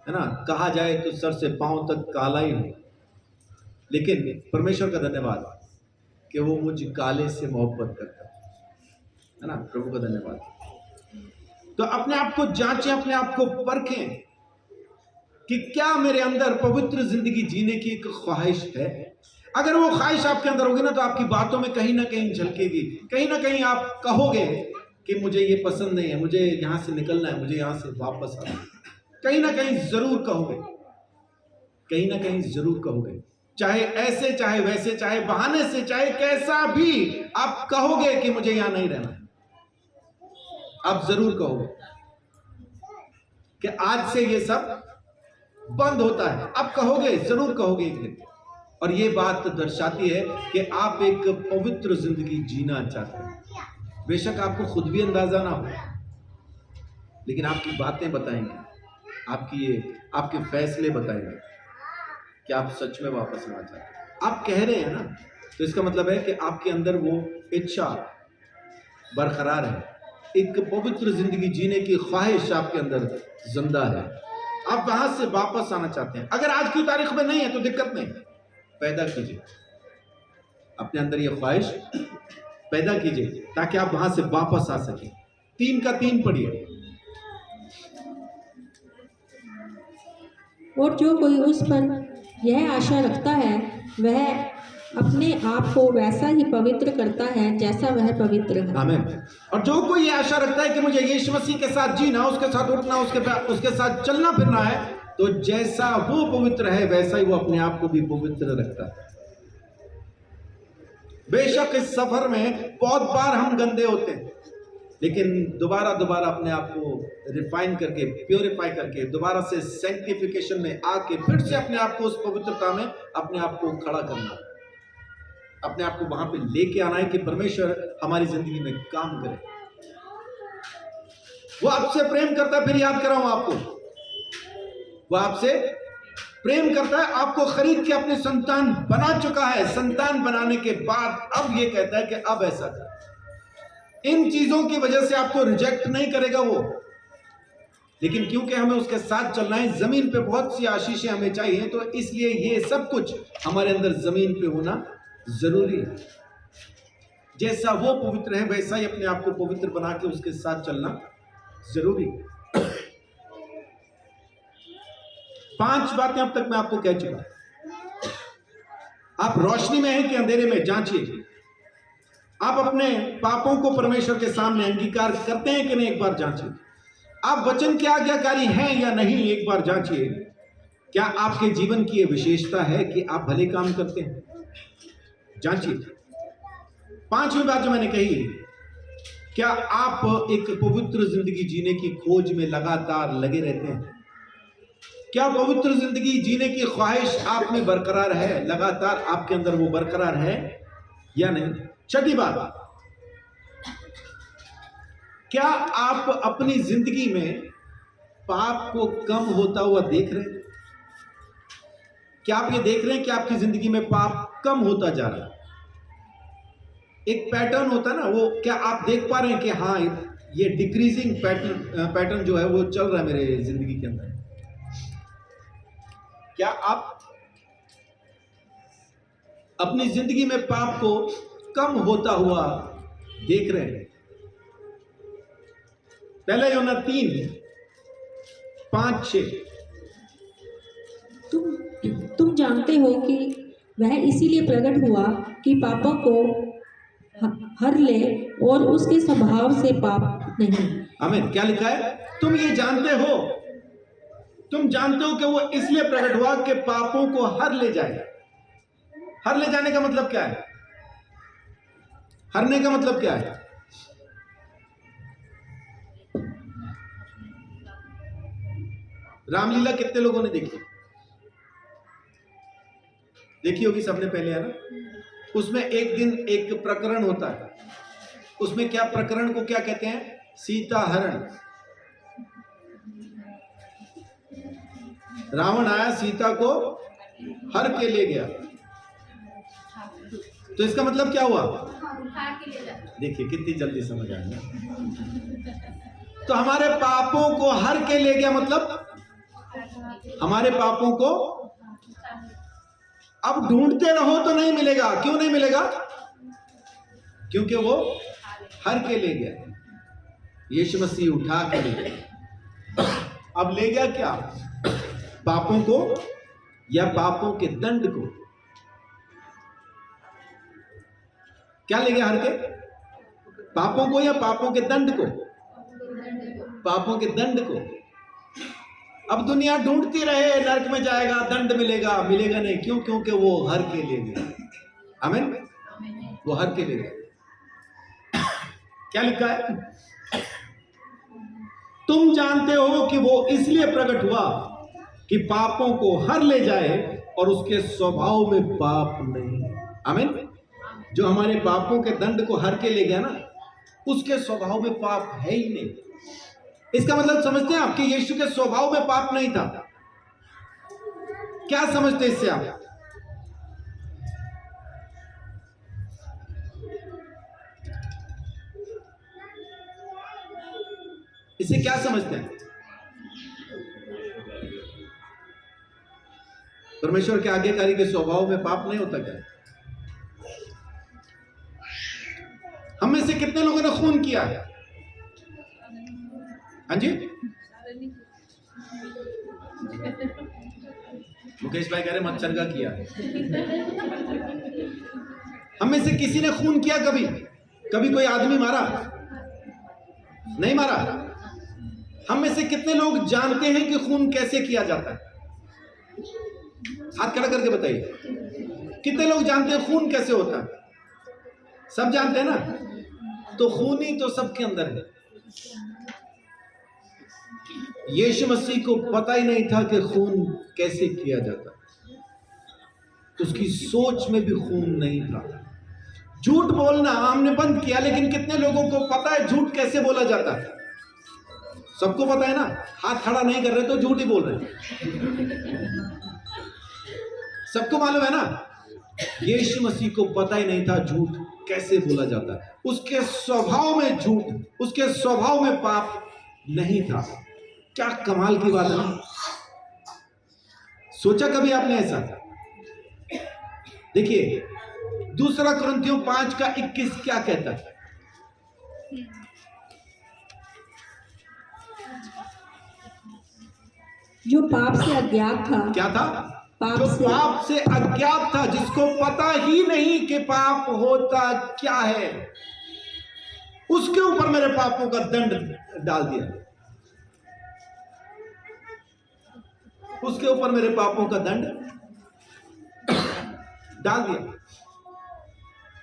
है ना, कहा जाए तो सर से पांव तक काला ही हूं, लेकिन परमेश्वर का धन्यवाद कि वो मुझ काले से मोहब्बत करता है ना। प्रभु का धन्यवाद। तो अपने आप को जांचें, अपने आप को परखें कि क्या मेरे अंदर पवित्र जिंदगी जीने की एक ख्वाहिश है। अगर वो ख्वाहिश आपके अंदर होगी ना, तो आपकी बातों में कहीं ना कहीं झलकेगी, कहीं ना कहीं आप कहोगे कि मुझे ये पसंद नहीं है, मुझे यहां से निकलना है, मुझे यहां से वापस आना है। कहीं ना कहीं जरूर कहोगे, कहीं ना कहीं जरूर कहोगे, चाहे ऐसे चाहे वैसे, चाहे बहाने से, चाहे कैसा भी आप कहोगे कि मुझे यहां नहीं रहना। आप जरूर कहोगे कि आज से ये सब बंद होता है। आप कहोगे, जरूर कहोगे एक दिन। और ये बात दर्शाती है कि आप एक पवित्र जिंदगी जीना चाहते हैं। बेशक आपको खुद भी अंदाजा ना हो, लेकिन आपकी बातें बताएंगे, आपके फैसले बताएंगे कि आप सच में वापस आना चाहते हैं। आप कह रहे हैं ना, तो इसका मतलब है कि आपके अंदर वो इच्छा बरकरार है, एक पवित्र जिंदगी जीने की ख्वाहिश आपके अंदर जिंदा है। आप वहां से वापस आना चाहते हैं। अगर आज की तारीख में नहीं है तो दिक्कत नहीं, पैदा कीजिए, अपने अंदर ये ख्वाहिश पैदा कीजिए ताकि आप वहां से वापस आ सकें। 3 का 3 पढ़िए। और जो कोई उस पर यह आशा रखता है वह अपने आप को वैसा ही पवित्र करता है जैसा वह पवित्र है। आमीन। और जो कोई ये आशा रखता है कि मुझे यीशु मसीह के साथ जीना, उसके साथ उठना, उसके साथ चलना फिरना है, तो जैसा वो पवित्र है वैसा ही वो अपने आप को भी पवित्र रखता है। बेशक इस सफर में बहुत बार हम गंदे होते हैं, लेकिन दोबारा अपने आप को रिफाइन करके, प्योरीफाई करके, दोबारा से सैंक्टिफिकेशन में आके फिर से अपने आप को उस पवित्रता में अपने आप को खड़ा करना, अपने आप को वहां पे लेके आना है कि परमेश्वर हमारी जिंदगी में काम करे। वो आपसे प्रेम करता है। फिर याद कराऊं आपको, वो आपसे प्रेम करता है, आपको खरीद के अपने संतान बना चुका है। संतान बनाने के बाद अब ये कहता है कि अब ऐसा कर। इन चीजों की वजह से आपको रिजेक्ट नहीं करेगा वो, लेकिन क्योंकि हमें उसके साथ चलना है, जमीन पे बहुत सी आशीषें हमें चाहिए, तो इसलिए ये सब कुछ हमारे अंदर जमीन पे होना जरूरी है। जैसा वो पवित्र है वैसा ही अपने आप को पवित्र बना के उसके साथ चलना जरूरी है। 5 बातें अब तक मैं आपको कह चुका। आप रोशनी में हैं कि अंधेरे में, जांचिए। आप अपने पापों को परमेश्वर के सामने अंगीकार करते हैं कि नहीं, एक बार जांचिए। आप वचन के आज्ञाकारी हैं या नहीं, एक बार जांचिए। क्या आपके जीवन की यह विशेषता है कि आप भले काम करते हैं, जांचिए। 5वीं बात जो मैंने कही, क्या आप एक पवित्र जिंदगी जीने की खोज में लगातार लगे रहते हैं? क्या पवित्र जिंदगी जीने की ख्वाहिश आप में बरकरार है? लगातार आपके अंदर वो बरकरार है या नहीं? 6ठी बात, क्या आप अपनी जिंदगी में पाप को कम होता हुआ देख रहे हैं? क्या आप ये देख रहे हैं कि आपकी जिंदगी में पाप कम होता जा रहा है? एक पैटर्न होता है ना, वो क्या आप देख पा रहे हैं कि हाँ, ये डिक्रीजिंग पैटर्न जो है वो चल रहा है मेरे जिंदगी के अंदर? क्या आप अपनी जिंदगी में पाप को कम होता हुआ देख रहे हैं? पहला यूहन्ना 3:5-6। तुम जानते हो कि वह इसीलिए प्रकट हुआ कि पापों को हर ले और उसके स्वभाव से पाप नहीं। आमीन। क्या लिखा है? तुम ये जानते हो, तुम जानते हो कि वो इसलिए प्रकट हुआ कि पापों को हर ले जाए। हर ले जाने का मतलब क्या है? हरने का मतलब क्या है? रामलीला कितने लोगों ने देखी? देखी होगी सबने, पहले है ना। उसमें एक दिन एक प्रकरण होता है। उसमें क्या, प्रकरण को क्या कहते हैं? सीता हरण। रावण आया, सीता को हर के ले गया। तो इसका मतलब क्या हुआ? देखिए कितनी जल्दी समझ आया। तो हमारे पापों को हर के ले गया, मतलब हमारे पापों को अब ढूंढते रहो तो नहीं मिलेगा। क्यों नहीं मिलेगा? क्योंकि वो हर के ले गया, यीशु मसीह उठा के ले गया। अब ले गया क्या? पापों को या पापों के दंड को? क्या ले गया? हर के पापों को या पापों के दंड को? पापों के दंड को। अब दुनिया ढूंढती रहे, नरक में जाएगा, दंड मिलेगा, मिलेगा नहीं। क्यों? क्योंकि वो हर के ले गया। आमीन। वो हर के ले गया। क्या लिखा है? तुम जानते हो कि वो इसलिए प्रकट हुआ कि पापों को हर ले जाए और उसके स्वभाव में पाप नहीं। आमीन। जो हमारे पापों के दंड को हर के ले गया ना, उसके स्वभाव में पाप है ही नहीं। इसका मतलब समझते हैं आप कि यीशु के स्वभाव में पाप नहीं था? क्या समझते हैं इससे आप? इसे क्या समझते हैं? परमेश्वर के आज्ञाकारी के स्वभाव में पाप नहीं होता क्या? हम में से कितने लोगों ने खून किया है? हाँ जी, मुकेश भाई कह रहे मच्छर का किया। हम में से किसी ने खून किया कभी? कभी कोई आदमी मारा? नहीं मारा। हम में से कितने लोग जानते हैं कि खून कैसे किया जाता है? हाथ खड़ा करके बताइए। कितने लोग जानते हैं खून कैसे होता है? सब जानते हैं ना? तो खून ही तो सबके अंदर है। यीशु मसीह को पता ही नहीं था कि खून कैसे किया जाता, उसकी सोच में भी खून नहीं था। झूठ बोलना हमने बंद किया, लेकिन कितने लोगों को पता है झूठ कैसे बोला जाता है? सबको पता है ना? हाथ खड़ा नहीं कर रहे तो झूठ ही बोल रहे। सबको मालूम है ना? यीशु मसीह को पता ही नहीं था झूठ कैसे बोला जाता है। उसके स्वभाव में झूठ, उसके स्वभाव में पाप नहीं था। क्या कमाल की बात है! सोचा कभी आपने ऐसा? देखिए, दूसरा कुरिन्थियों 5:21 क्या कहता है? जो पाप से अज्ञात था, क्या था? पाप जो से पाप से अज्ञात था, जिसको पता ही नहीं कि पाप होता क्या है, उसके ऊपर मेरे पापों का दंड डाल दिया। उसके ऊपर मेरे पापों का दंड डाल दिया।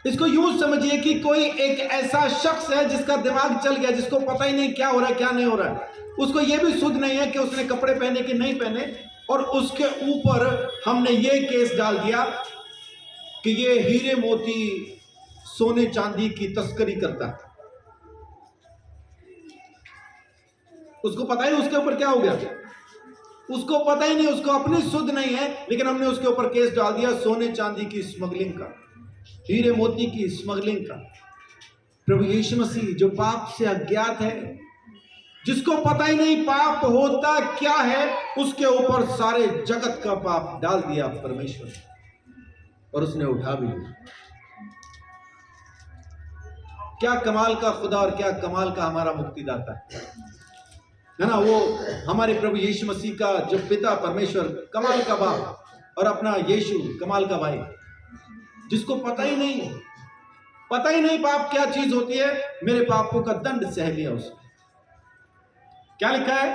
इसको यूं समझिए कि कोई एक ऐसा शख्स है जिसका दिमाग चल गया, जिसको पता ही नहीं क्या हो रहा है क्या नहीं हो रहा है। उसको यह भी सुध नहीं है कि उसने कपड़े पहने कि नहीं पहने, और उसके ऊपर हमने ये केस डाल दिया कि ये हीरे मोती सोने चांदी की तस्करी करता है। उसको पता ही नहीं उसके ऊपर क्या हो गया, उसको पता ही नहीं, उसको अपनी सुध नहीं है, लेकिन हमने उसके ऊपर केस डाल दिया सोने चांदी की स्मगलिंग का, हीरे मोती की स्मगलिंग का। प्रभु यीशु मसीह जो पाप से अज्ञात है, जिसको पता ही नहीं पाप होता क्या है, उसके ऊपर सारे जगत का पाप डाल दिया परमेश्वर, और उसने उठा भी लिया। क्या कमाल का खुदा और क्या कमाल का हमारा मुक्तिदाता है ना? वो हमारे प्रभु यीशु मसीह का जो पिता परमेश्वर कमाल का बाप, और अपना यीशु कमाल का भाई, जिसको पता ही नहीं पाप क्या चीज होती है, मेरे पापों का दंड सह लिया उसने। क्या लिखा है?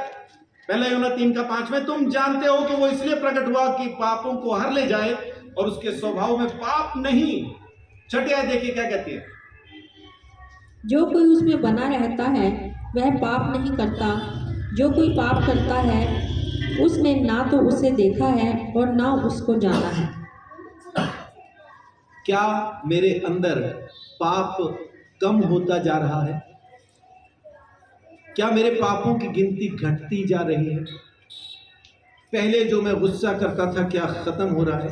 पहला यूहन्ना 3:5 में, तुम जानते हो कि वो इसलिए प्रकट हुआ कि पापों को हर ले जाए और उसके स्वभाव में पाप नहीं। छठे आयत देखिए क्या कहती है? जो कोई उसमें बना रहता है वह पाप नहीं करता। जो कोई पाप करता है उसने ना तो उसे देखा है और ना उसको जाना है। क्या मेरे अंदर पाप कम होता जा रहा है? क्या मेरे पापों की गिनती घटती जा रही है? पहले जो मैं गुस्सा करता था क्या खत्म हो रहा है?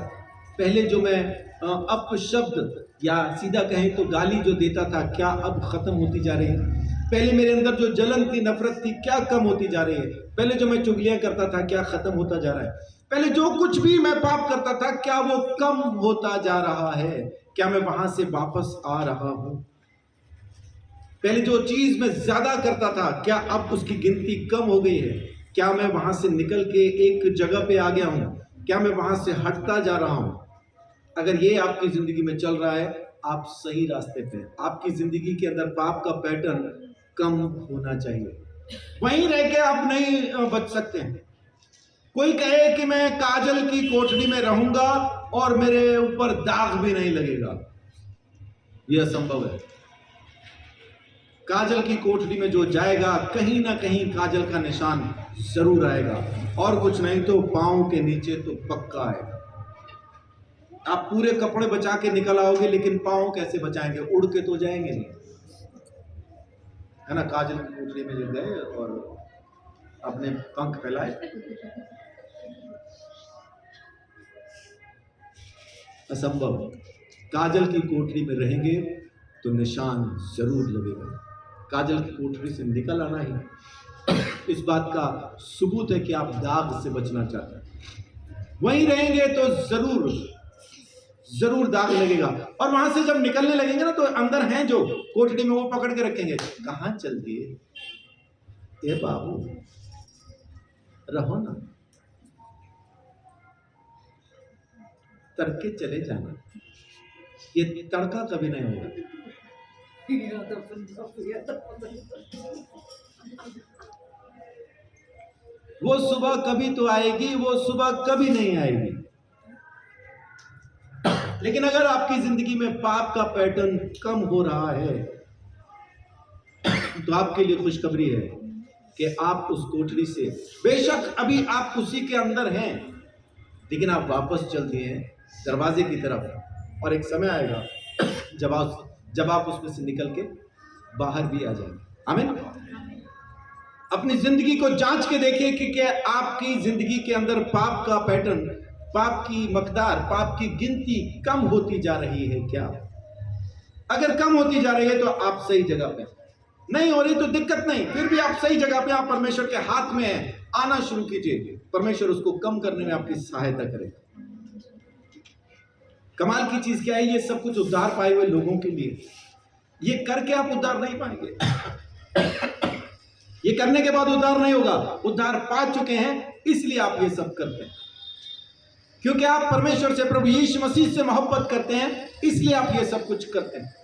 पहले जो मैं अपशब्द या सीधा कहें तो गाली जो देता था, क्या अब खत्म होती जा रही है? पहले मेरे अंदर जो जलन थी, नफरत थी, क्या कम होती जा रही है। पहले जो मैं चुगलियां करता था, क्या खत्म होता जा रहा है। पहले जो कुछ भी मैं पाप करता था, क्या वो कम होता जा रहा है। क्या मैं वहां से वापस आ रहा हूं। पहले जो चीज मैं ज्यादा करता था, क्या अब उसकी गिनती कम हो गई है। क्या मैं वहां से निकल के एक जगह पे आ गया हूं। क्या मैं वहां से हटता जा रहा हूं। अगर ये आपकी जिंदगी में चल रहा है, आप सही रास्ते पे हैं। आपकी जिंदगी के अंदर पाप का पैटर्न कम होना चाहिए। वहीं रह के आप नहीं बच सकते हैं। कोई कहे कि मैं काजल की कोठरी में रहूंगा और मेरे ऊपर दाग भी नहीं लगेगा, यह असंभव है। काजल की कोठरी में जो जाएगा, कहीं ना कहीं काजल का निशान जरूर आएगा, और कुछ नहीं तो पांव के नीचे तो पक्का आएगा। आप पूरे कपड़े बचा के निकल आओगे, लेकिन पांव कैसे बचाएंगे, उड़ के तो जाएंगे नहीं, है ना। काजल की कोठरी में जब गए और अपने पंख फैलाए, असंभव। काजल की कोठरी में रहेंगे तो निशान जरूर लगेगा। काजल की कोठरी से निकल आना ही इस बात का सबूत है कि आप दाग से बचना चाहते हैं। वहीं रहेंगे तो जरूर दाग लगेगा। और वहां से जब निकलने लगेंगे ना, तो अंदर हैं जो कोठरी में, वो पकड़ के रखेंगे, कहां चलती है ये बाबू, रहो ना, तड़के चले जाना। ये तड़का कभी नहीं होगा। वो सुबह कभी तो आएगी, वो सुबह कभी नहीं आएगी। लेकिन अगर आपकी जिंदगी में पाप का पैटर्न कम हो रहा है, तो आपके लिए खुशखबरी है कि आप उस कोठरी से, बेशक अभी आप उसी के अंदर हैं, लेकिन आप वापस चल दिए हैं दरवाजे की तरफ, और एक समय आएगा जब आप उसमें से निकल के बाहर भी आ जाएंगे। आमीन। अपनी जिंदगी को जांच के देखिए कि क्या आपकी जिंदगी के अंदर पाप का पैटर्न, पाप की मकदार, पाप की गिनती कम होती जा रही है क्या। अगर कम होती जा रही है तो आप सही जगह पे, नहीं हो रही तो दिक्कत नहीं, फिर भी आप सही जगह पे, आप परमेश्वर के हाथ में हैं। आना शुरू कीजिए, परमेश्वर उसको कम करने में आपकी सहायता करेगा। कमाल की चीज क्या है, ये सब कुछ उद्धार पाए हुए लोगों के लिए। ये करके आप उद्धार नहीं पाएंगे। ये करने के बाद उद्धार नहीं होगा। उद्धार पा चुके हैं, इसलिए आप ये सब करते हैं, क्योंकि आप परमेश्वर से, प्रभु यीशु मसीह से मोहब्बत करते हैं, इसलिए आप ये सब कुछ करते हैं।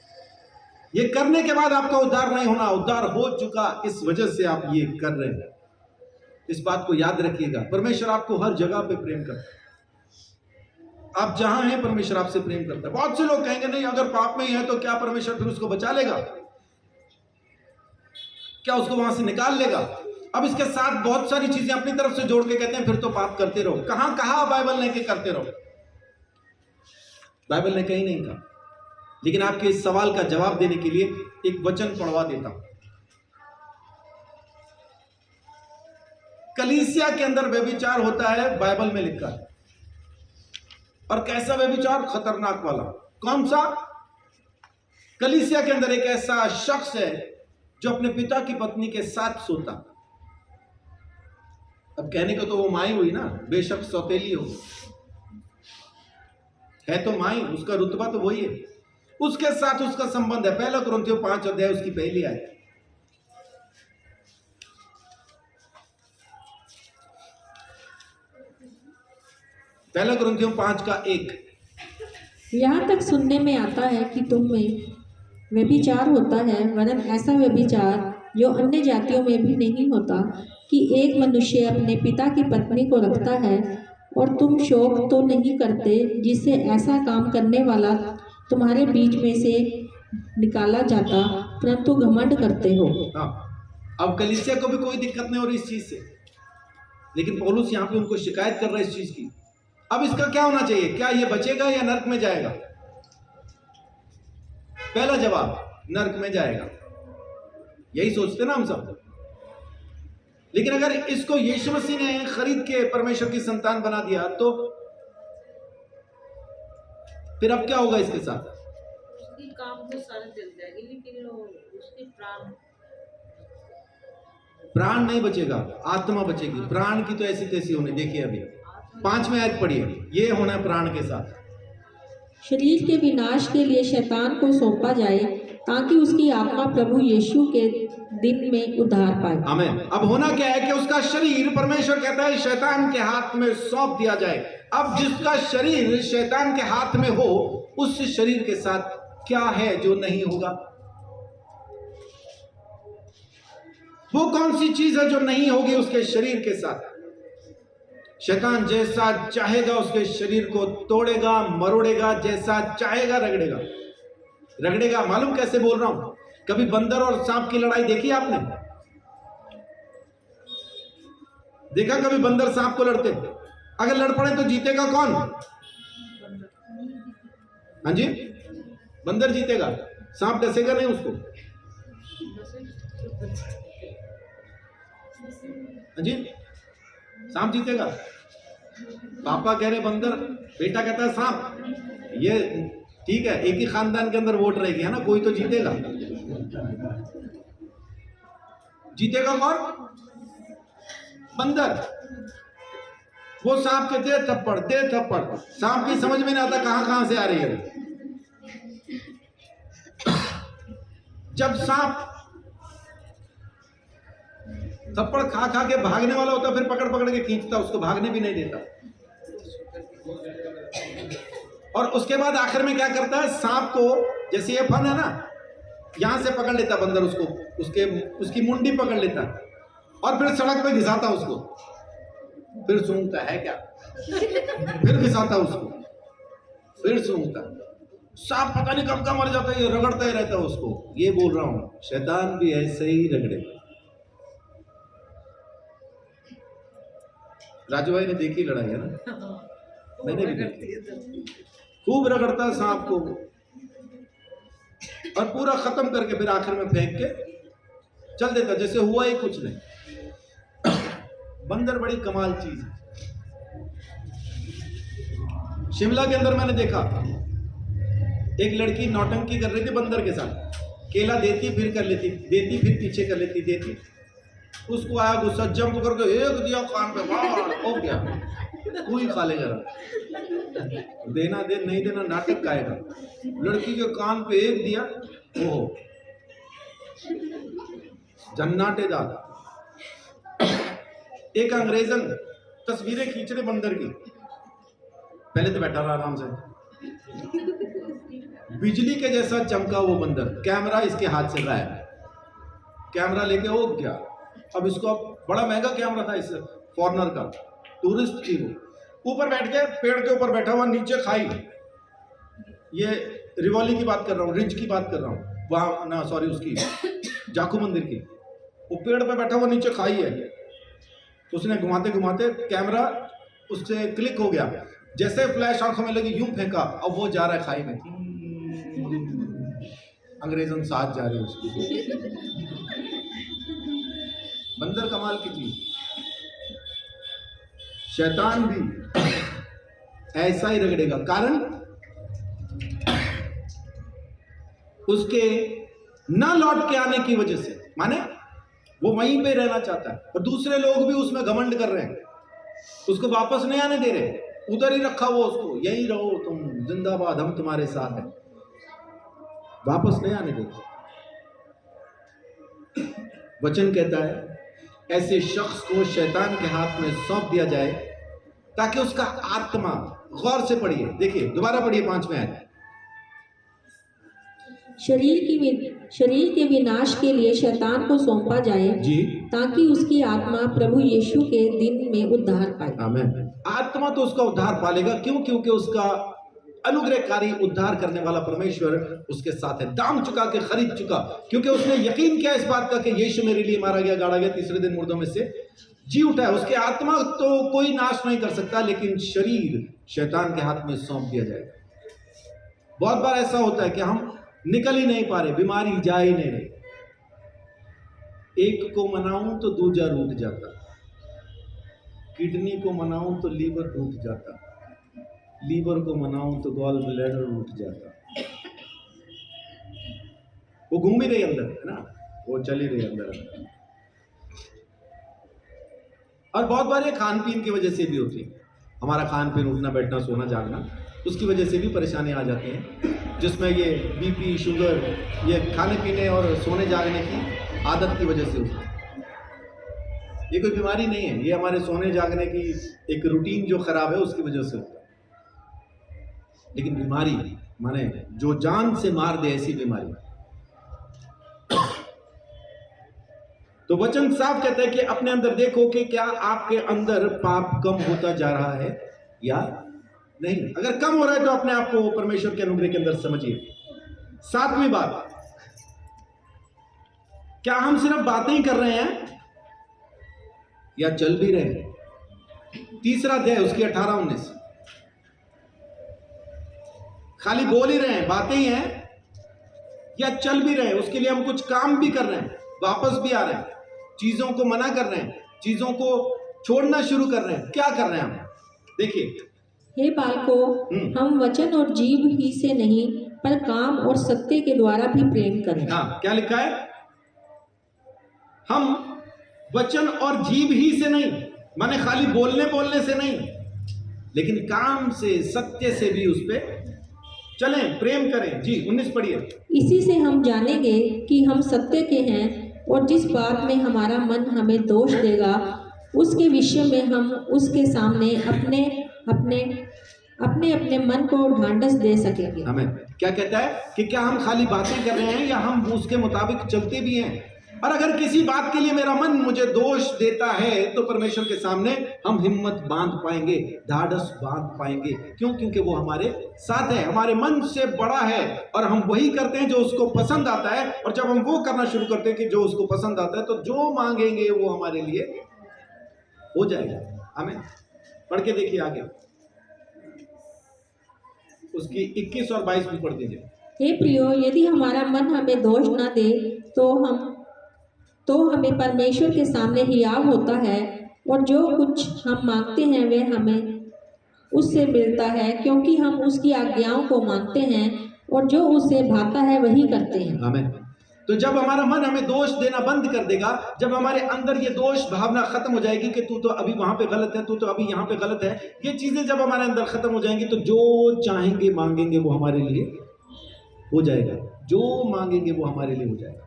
ये करने के बाद आपका उद्धार नहीं होना, उद्धार हो चुका, इस वजह से आप ये कर रहे हैं। इस बात को याद रखिएगा। परमेश्वर आपको हर जगह पे प्रेम करता है। आप जहां हैं, परमेश्वर आपसे प्रेम करता है। बहुत से लोग कहेंगे नहीं, अगर पाप में ही है तो क्या परमेश्वर फिर उसको बचा लेगा, क्या उसको वहां से निकाल लेगा। अब इसके साथ बहुत सारी चीजें अपनी तरफ से जोड़ के कहते हैं फिर तो पाप करते रहो। कहां कहा बाइबल ने कि करते रहो, बाइबल ने कहीं नहीं कहा। लेकिन आपके इस सवाल का जवाब देने के लिए एक वचन पढ़वा देता हूं। कलीसिया के अंदर व्यभिचार होता है, बाइबल में लिखा है। और कैसा व्यभिचार, खतरनाक वाला। कौन सा? कलीसिया के अंदर एक ऐसा शख्स है जो अपने पिता की पत्नी के साथ सोता। अब कहने को तो वो माई हुई ना, बेशक सौतेली हो, है तो माई, उसका रुतबा तो वही है, उसके साथ उसका संबंध है। पहला कुरिन्थियों 5 अध्याय उसकी पहली आयत। पहला कुरिन्थियों 5 का 1। यहाँ तक सुनने में आता है कि तुम में व्यभिचार होता है, वरन ऐसा व्यभिचार जो अन्य जातियों में भी नहीं होता, कि एक मनुष्य अपने पिता की पत्नी को रखता है। और तुम शोक तो नहीं करते, जिससे ऐसा काम करने वाला तुम्हारे बीच में से निकाला जाता, परंतु घमंड करते हो। हाँ, अब कलीसिया को भी कोई दिक्कत नहीं हो रही इस चीज से, लेकिन पौलुस यहाँ पे उनको शिकायत कर रहा है इस चीज की। अब इसका क्या होना चाहिए, क्या ये बचेगा या नरक में जाएगा? पहला जवाब, नरक में जाएगा। यही सोचते ना हम सब। लेकिन अगर इसको यीशु मसीह ने खरीद के परमेश्वर की संतान बना दिया, तो फिर अब क्या होगा इसके साथ? उसकी काम तो सारे चल जाएगी, लेकिन उसके प्राण प्राण नहीं बचेगा, आत्मा बचेगी। प्राण की तो ऐसी तैसी होने, देखिए अभी 5वें आयत पढ़िए, ये होना है प्राण के साथ। शरीर के विनाश के लिए शैतान को सौंपा जाए ताकि उसकी आत्मा प्रभु यीशु के दिन में उद्धार पाए। आमीन। अब होना क्या है कि उसका शरीर, परमेश्वर कहता है, शैतान के हाथ में सौंप दिया जाए। अब जिसका शरीर शैतान के हाथ में हो, उस शरीर के साथ क्या है जो नहीं होगा? वो कौन सी चीज है जो नहीं होगी उसके शरीर के साथ? शैतान जैसा चाहेगा उसके शरीर को तोड़ेगा, मरोड़ेगा, जैसा चाहेगा रगड़ेगा। रगड़ेगा मालूम कैसे बोल रहा हूं? कभी बंदर और सांप की लड़ाई देखी आपने? देखा कभी बंदर सांप को लड़ते? अगर लड़ पड़े तो जीतेगा कौन? हाँ जी, बंदर जीतेगा, सांप डसेगा नहीं उसको। हाँ जी, सांप जीतेगा। पापा कह रहे बंदर, बेटा कहता है सांप। ये ठीक है, एक ही खानदान के अंदर वोट रहेगी, है ना, कोई तो जीतेगा। जीतेगा कौन? बंदर। वो सांप के दे थप्पड़, दे थप्पड़। सांप की समझ में नहीं आता कहां से आ रही है। जब सांप थप्पड़ खा खा के भागने वाला होता, फिर पकड़ पकड़ के खींचता, उसको भागने भी नहीं देता। और उसके बाद आखिर में क्या करता है? सांप को, जैसे ये फन है ना, यहां से पकड़ लेता बंदर उसको, उसकी मुंडी पकड़ लेता और फिर सड़क पे घिसाता उसको। फिर सूंघता है क्या, फिर घिसाता उसको, फिर सूंघता। सांप पता नहीं कब का मर जाता है, ये रगड़ता ही रहता है उसको। ये बोल रहा हूं, शैतान भी ऐसे ही रगड़ेगा। राजू भाई ने देखी लड़ाई है ना, मैंने भी देखी। खूब रगड़ता सांप को और पूरा खत्म करके फिर आखिर में फेंक के चल देता, जैसे हुआ ही कुछ नहीं। बंदर बड़ी कमाल चीज है। शिमला के अंदर मैंने देखा, एक लड़की नौटंकी कर रही थी बंदर के साथ। केला देती फिर कर लेती, देती फिर पीछे कर लेती, देती। उसको आया गुस्सा, जंप करके एक दिया कान पे, वाह हो गया, तू ही खा ले जरा। देना दे, नहीं देना नाटक गाएगा। लड़की के कान पे एक दिया, ओहो जन्नाटेदार। एक अंग्रेजन तस्वीरें खींच रहे बंदर की, पहले तो बैठा रहा आराम से, बिजली के जैसा चमका वो बंदर। कैमरा इसके हाथ से गायब, कैमरा लेके हो गया। अब इसको बड़ा महंगा कैमरा था इस फॉरनर का, टूरिस्ट थी वो। ऊपर बैठ के, पेड़ के ऊपर बैठा हुआ, नीचे खाई। ये रिवॉली की बात कर रहा हूँ, रिज की बात कर रहा हूँ, वहाँ ना सॉरी उसकी जाखू मंदिर की। वो पेड़ पे बैठा हुआ, नीचे खाई है। उसने घुमाते घुमाते कैमरा उससे क्लिक हो गया, जैसे फ्लैश आंखों में लगी, यूं फेंका, अब वो जा रहा है खाई में। अंग्रेजन साथ जा रहे उसकी। बंदर कमाल की चीज। शैतान भी ऐसा ही रगड़ेगा, कारण उसके न लौट के आने की वजह से। माने वो वहीं पे रहना चाहता है और दूसरे लोग भी उसमें घमंड कर रहे हैं, उसको वापस नहीं आने दे रहे, उधर ही रखा वो उसको, यहीं रहो तुम, जिंदाबाद, हम तुम्हारे साथ हैं, वापस नहीं आने देते। वचन कहता है ऐसे शख्स को शैतान के हाथ में सौंप दिया जाए ताकि उसका आत्मा, गौर से पढ़िए, देखिए दोबारा पढ़िए 5वें आयत। शरीर के विनाश के लिए शैतान को सौंपा जाए जी, ताकि उसकी आत्मा प्रभु यीशु के दिन में उद्धार पाए। आमीन। आत्मा तो उसका उद्धार पालेगा, क्यों? क्योंकि उसका अनुग्रहकारी उद्धार करने वाला परमेश्वर उसके साथ है, दाम चुका के खरीद चुका, क्योंकि उसने यकीन किया इस बात का कि यीशु मेरे लिए मारा गया, गाड़ा गया, तीसरे दिन मुर्दों में से जी उठा है। उसके आत्मा तो कोई नाश नहीं कर सकता, लेकिन शरीर शैतान के हाथ में सौंप दिया जाएगा। बहुत बार ऐसा होता है कि हम निकल ही नहीं पा रहे, बीमारी जा ही नहीं रही। एक को मनाऊं तो दूजा रूठ जाता, किडनी को मनाऊं तो लीवर टूट जाता, लीवर को मनाऊं तो गॉल ब्लैडर उठ जाता। वो घूम ही रही अंदर, है ना, वो चली रही अंदर। और बहुत बार ये खान पीन की वजह से भी होती है। हमारा खान पीन, उठना बैठना सोना जागना, उसकी वजह से भी परेशानी आ जाती है, जिसमें ये बीपी शुगर ये खाने पीने और सोने जागने की आदत की वजह से होती है। ये कोई बीमारी नहीं है, ये हमारे सोने जागने की एक रूटीन जो खराब है उसकी वजह से होता है। लेकिन बीमारी माने जो जान से मार दे ऐसी बीमारी। तो वचन साफ कहता है कि अपने अंदर देखो कि क्या आपके अंदर पाप कम होता जा रहा है या नहीं। अगर कम हो रहा है तो अपने आप को परमेश्वर के अनुग्रह के अंदर समझिए। सातवीं बात, क्या हम सिर्फ बातें ही कर रहे हैं या चल भी रहे हैं। तीसरा अध्याय उसकी 18-19, खाली बोल ही रहे हैं, बातें ही हैं या चल भी रहे हैं, उसके लिए हम कुछ काम भी कर रहे हैं, वापस भी आ रहे हैं, चीजों को मना कर रहे हैं, चीजों को छोड़ना शुरू कर रहे हैं। क्या कर रहे हैं हम? देखिए, हे बालकों, हम वचन और जीव ही से नहीं पर काम और सत्य के द्वारा भी प्रेम करें। हाँ, क्या लिखा है? हम वचन और जीव ही से नहीं, माने खाली बोलने से नहीं, लेकिन काम से, सत्य से भी उस पे चलें, प्रेम करें। जी 19 पढ़िए। इसी से हम जानेंगे कि हम सत्य के हैं, और जिस बात में हमारा मन हमें दोष देगा उसके विषय में हम उसके सामने अपने अपने मन को ढांढस दे सकेंगे। हमें क्या कहता है कि क्या हम खाली बातें कर रहे हैं या हम उसके मुताबिक चलते भी हैं। और अगर किसी बात के लिए मेरा मन मुझे दोष देता है तो परमेश्वर के सामने हम हिम्मत बांध पाएंगे, ढाढ़स बांध पाएंगे। क्यों? क्योंकि वो हमारे साथ है, हमारे मन से बड़ा है, और हम वही करते हैं जो उसको पसंद आता है। और जब हम वो करना शुरू करते हैं कि जो उसको पसंद आता है, तो जो मांगेंगे वो हमारे लिए हो जाएगा। हमें पढ़ के देखिए आगे, उसकी 21 और 22 भी पढ़ दीजिए। हे प्रियो, यदि हमारा मन हमें दोष न दे तो हमें परमेश्वर के सामने हियाव होता है, और जो कुछ हम मांगते हैं वे हमें उससे मिलता है, क्योंकि हम उसकी आज्ञाओं को मानते हैं और जो उसे भाता है वही करते हैं। आमीन। तो जब हमारा मन हमें दोष देना बंद कर देगा, जब हमारे अंदर ये दोष भावना खत्म हो जाएगी कि तू तो अभी वहां पे गलत है, तू तो अभी यहाँ पे गलत है, ये चीजें जब हमारे अंदर खत्म हो जाएंगी तो जो चाहेंगे मांगेंगे वो हमारे लिए हो जाएगा, जो मांगेंगे वो हमारे लिए हो जाएगा।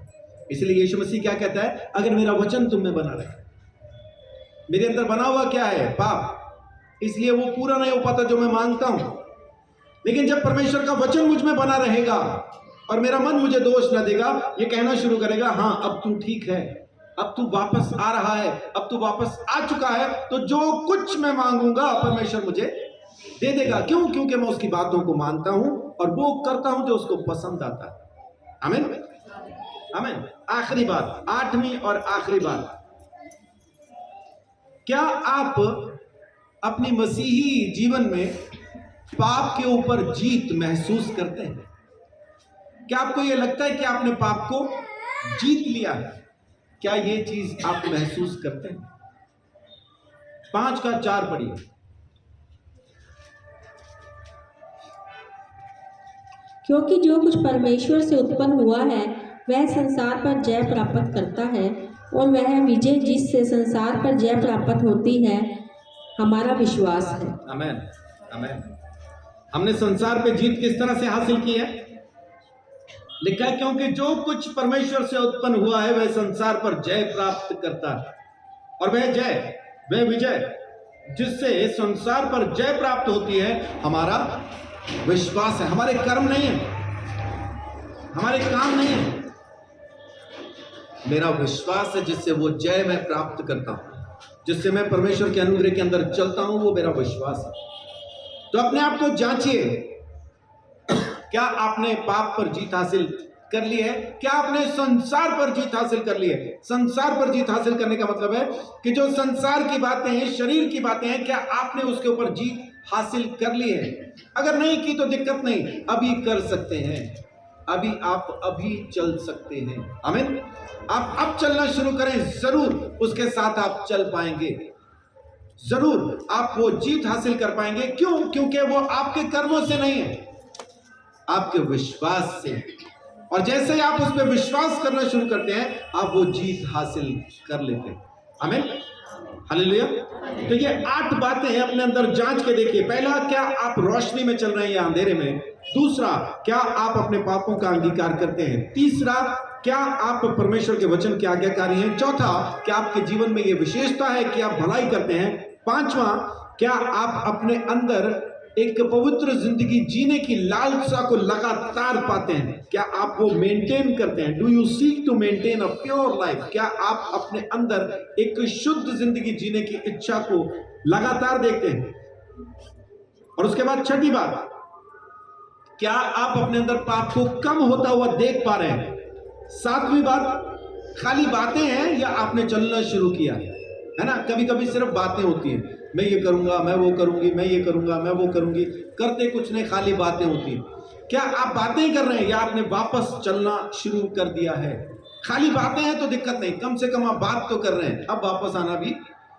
इसलिए यीशु मसीह क्या कहता है? अगर मेरा वचन तुम में बना रहे, मेरे अंदर बना हुआ क्या है? पाप, इसलिए वो पूरा नहीं हो पाता जो मैं मांगता हूं। लेकिन जब परमेश्वर का वचन मुझ में बना रहेगा और मेरा मन मुझे दोष न देगा, ये कहना शुरू करेगा, हाँ अब तू ठीक है, अब तू वापस आ रहा है, अब तू वापस आ चुका है, तो जो कुछ मैं मांगूंगा परमेश्वर मुझे दे देगा। क्यों? क्योंकि मैं उसकी बातों को मानता हूं और वो करता हूं जो उसको पसंद आता है। आमीन, आमीन। आखिरी बात, 8वीं और आखिरी बात, क्या आप अपनी मसीही जीवन में पाप के ऊपर जीत महसूस करते हैं? क्या आपको यह लगता है कि आपने पाप को जीत लिया है? क्या ये चीज आप महसूस करते हैं? 5 का 4 पढ़िए। क्योंकि जो कुछ परमेश्वर से उत्पन्न हुआ है वह संसार पर जय प्राप्त करता है, और वह विजय जिससे संसार पर जय प्राप्त होती है हमारा विश्वास है। आमीन, आमीन। हमने संसार पे जीत किस तरह से हासिल की है? लिखा है, क्योंकि जो कुछ परमेश्वर से उत्पन्न हुआ है वह संसार पर जय प्राप्त करता है, और वह जय, वह विजय जिससे संसार पर जय प्राप्त होती है हमारा विश्वास है। हमारे कर्म नहीं है, हमारे काम नहीं है, मेरा विश्वास है जिससे वो जय मैं प्राप्त करता हूं, जिससे मैं परमेश्वर के अनुग्रह के अंदर चलता हूं, वो मेरा विश्वास है। तो अपने आप को जांचिए, क्या आपने पाप पर जीत हासिल कर ली है? क्या आपने संसार पर जीत हासिल कर ली है? संसार पर जीत हासिल करने का मतलब है कि जो संसार की बातें हैं, शरीर की बातें हैं, क्या आपने उसके ऊपर जीत हासिल कर ली है? अगर नहीं की तो दिक्कत नहीं, अभी कर सकते हैं, अभी आप अभी चल सकते हैं। आमीन। आप अब चलना शुरू करें, जरूर उसके साथ आप चल पाएंगे, जरूर आप वो जीत हासिल कर पाएंगे। क्यों? क्योंकि वो आपके कर्मों से नहीं है, आपके विश्वास से। और जैसे ही आप उस पर विश्वास करना शुरू करते हैं, आप वो जीत हासिल कर लेते हैं। आमीन। हालेलुया। तो ये 8 बातें हैं, अपने अंदर जांच के देखिए। पहला, क्या आप रोशनी में चल रहे हैं या अंधेरे में? दूसरा, क्या आप अपने पापों का अंगीकार करते हैं? तीसरा, क्या आप परमेश्वर के वचन के आज्ञाकारी हैं? चौथा, क्या आपके जीवन में ये विशेषता है कि आप भलाई करते हैं? पांचवा, क्या आप अपने अंदर एक पवित्र जिंदगी जीने की लालसा को लगातार पाते हैं? क्या आप वो मेंटेन करते हैं? Do you seek to maintain a pure life? क्या आप अपने अंदर एक शुद्ध जिंदगी जीने की इच्छा को लगातार देखते हैं? और उसके बाद छठी बात, क्या आप अपने अंदर पाप को कम होता हुआ देख पा रहे हैं? सातवीं बात, खाली बातें हैं या आपने चलना शुरू किया है ना? कभी कभी सिर्फ बातें होती हैं, मैं ये करूंगा, मैं वो करूंगी, मैं ये करूंगा, मैं वो करूंगी, करते कुछ नहीं, खाली बातें होती हैं। क्या आप बातें कर रहे हैं या आपने वापस चलना शुरू कर दिया है? खाली बातें हैं तो दिक्कत नहीं, कम से कम आप बात तो कर रहे हैं, अब वापस आना भी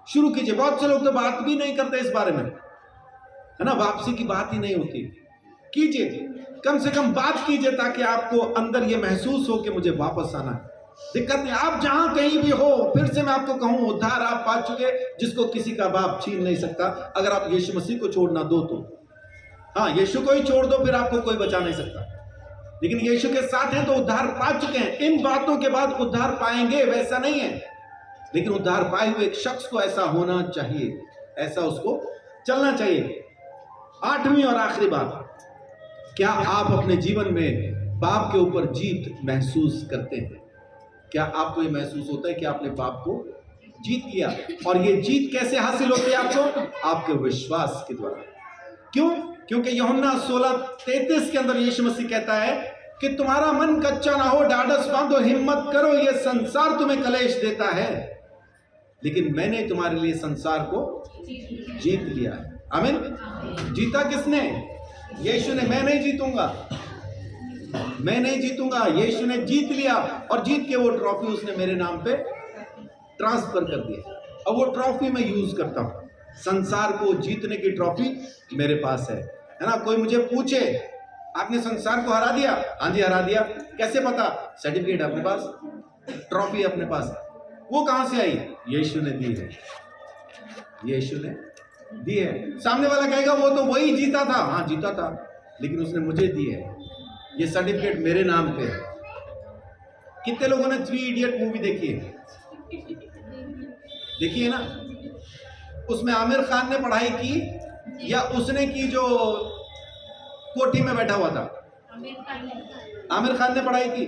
शुरू कीजिए। बहुत से लोग तो बात भी नहीं करते इस बारे में, है ना, वापसी की बात ही नहीं होती। कीजिए, कम से कम बात कीजिए, ताकि आपको अंदर ये महसूस हो कि मुझे वापस आना है। दिक्कत नहीं, आप जहां कहीं भी हो, फिर से मैं आपको कहूं, उद्धार आप पा चुके, जिसको किसी का बाप छीन नहीं सकता, अगर आप यीशु मसीह को छोड़ना दो तो। हाँ, यीशु को ही छोड़ दो, फिर आपको कोई बचा नहीं सकता। लेकिन यीशु के साथ हैं तो उद्धार पा चुके हैं। इन बातों के बाद उद्धार पाएंगे वैसा नहीं है, लेकिन उद्धार पाए हुए एक शख्स को ऐसा होना चाहिए, ऐसा उसको चलना चाहिए। 8वीं और आखिरी बात, क्या आप अपने जीवन में पाप के ऊपर जीत महसूस करते हैं? क्या आपको ये महसूस होता है कि आपने पाप को जीत लिया? और ये जीत कैसे हासिल होती है आपको? आपके विश्वास के द्वारा। क्यों? क्योंकि यूहन्ना 16:33 के अंदर यीशु मसीह कहता है कि तुम्हारा मन कच्चा ना हो, ढाढ़स बांधो, हिम्मत करो, ये संसार तुम्हें कलेश देता है, लेकिन मैंने तुम्हारे लिए संसार को जीत लिया है। आमीन। जीता किसने? यीशु ने। मैं नहीं जीतूंगा, मैं नहीं जीतूंगा, यीशु ने जीत लिया। और जीत के वो ट्रॉफी उसने मेरे नाम पे ट्रांसफर कर दिया। अब वो ट्रॉफी मैं यूज करता हूं। संसार को जीतने की ट्रॉफी मेरे पास है ना? कोई मुझे पूछे, आपने संसार को हरा दिया? हाँ जी, हरा दिया। कैसे पता? सर्टिफिकेट अपने पास, ट्रॉफी अपने पास। वो कहां से आई? यीशु ने दी है, यीशु ने दी है। सामने वाला कहेगा वो तो वही जीता था। हाँ, जीता था, लेकिन उसने मुझे दी है। ये सर्टिफिकेट मेरे नाम पे है। कितने लोगों ने 3 इडियट मूवी देखी है? देखी है ना? उसमें आमिर खान ने पढ़ाई की या उसने की जो कोठी में बैठा हुआ था? आमिर खान ने पढ़ाई की।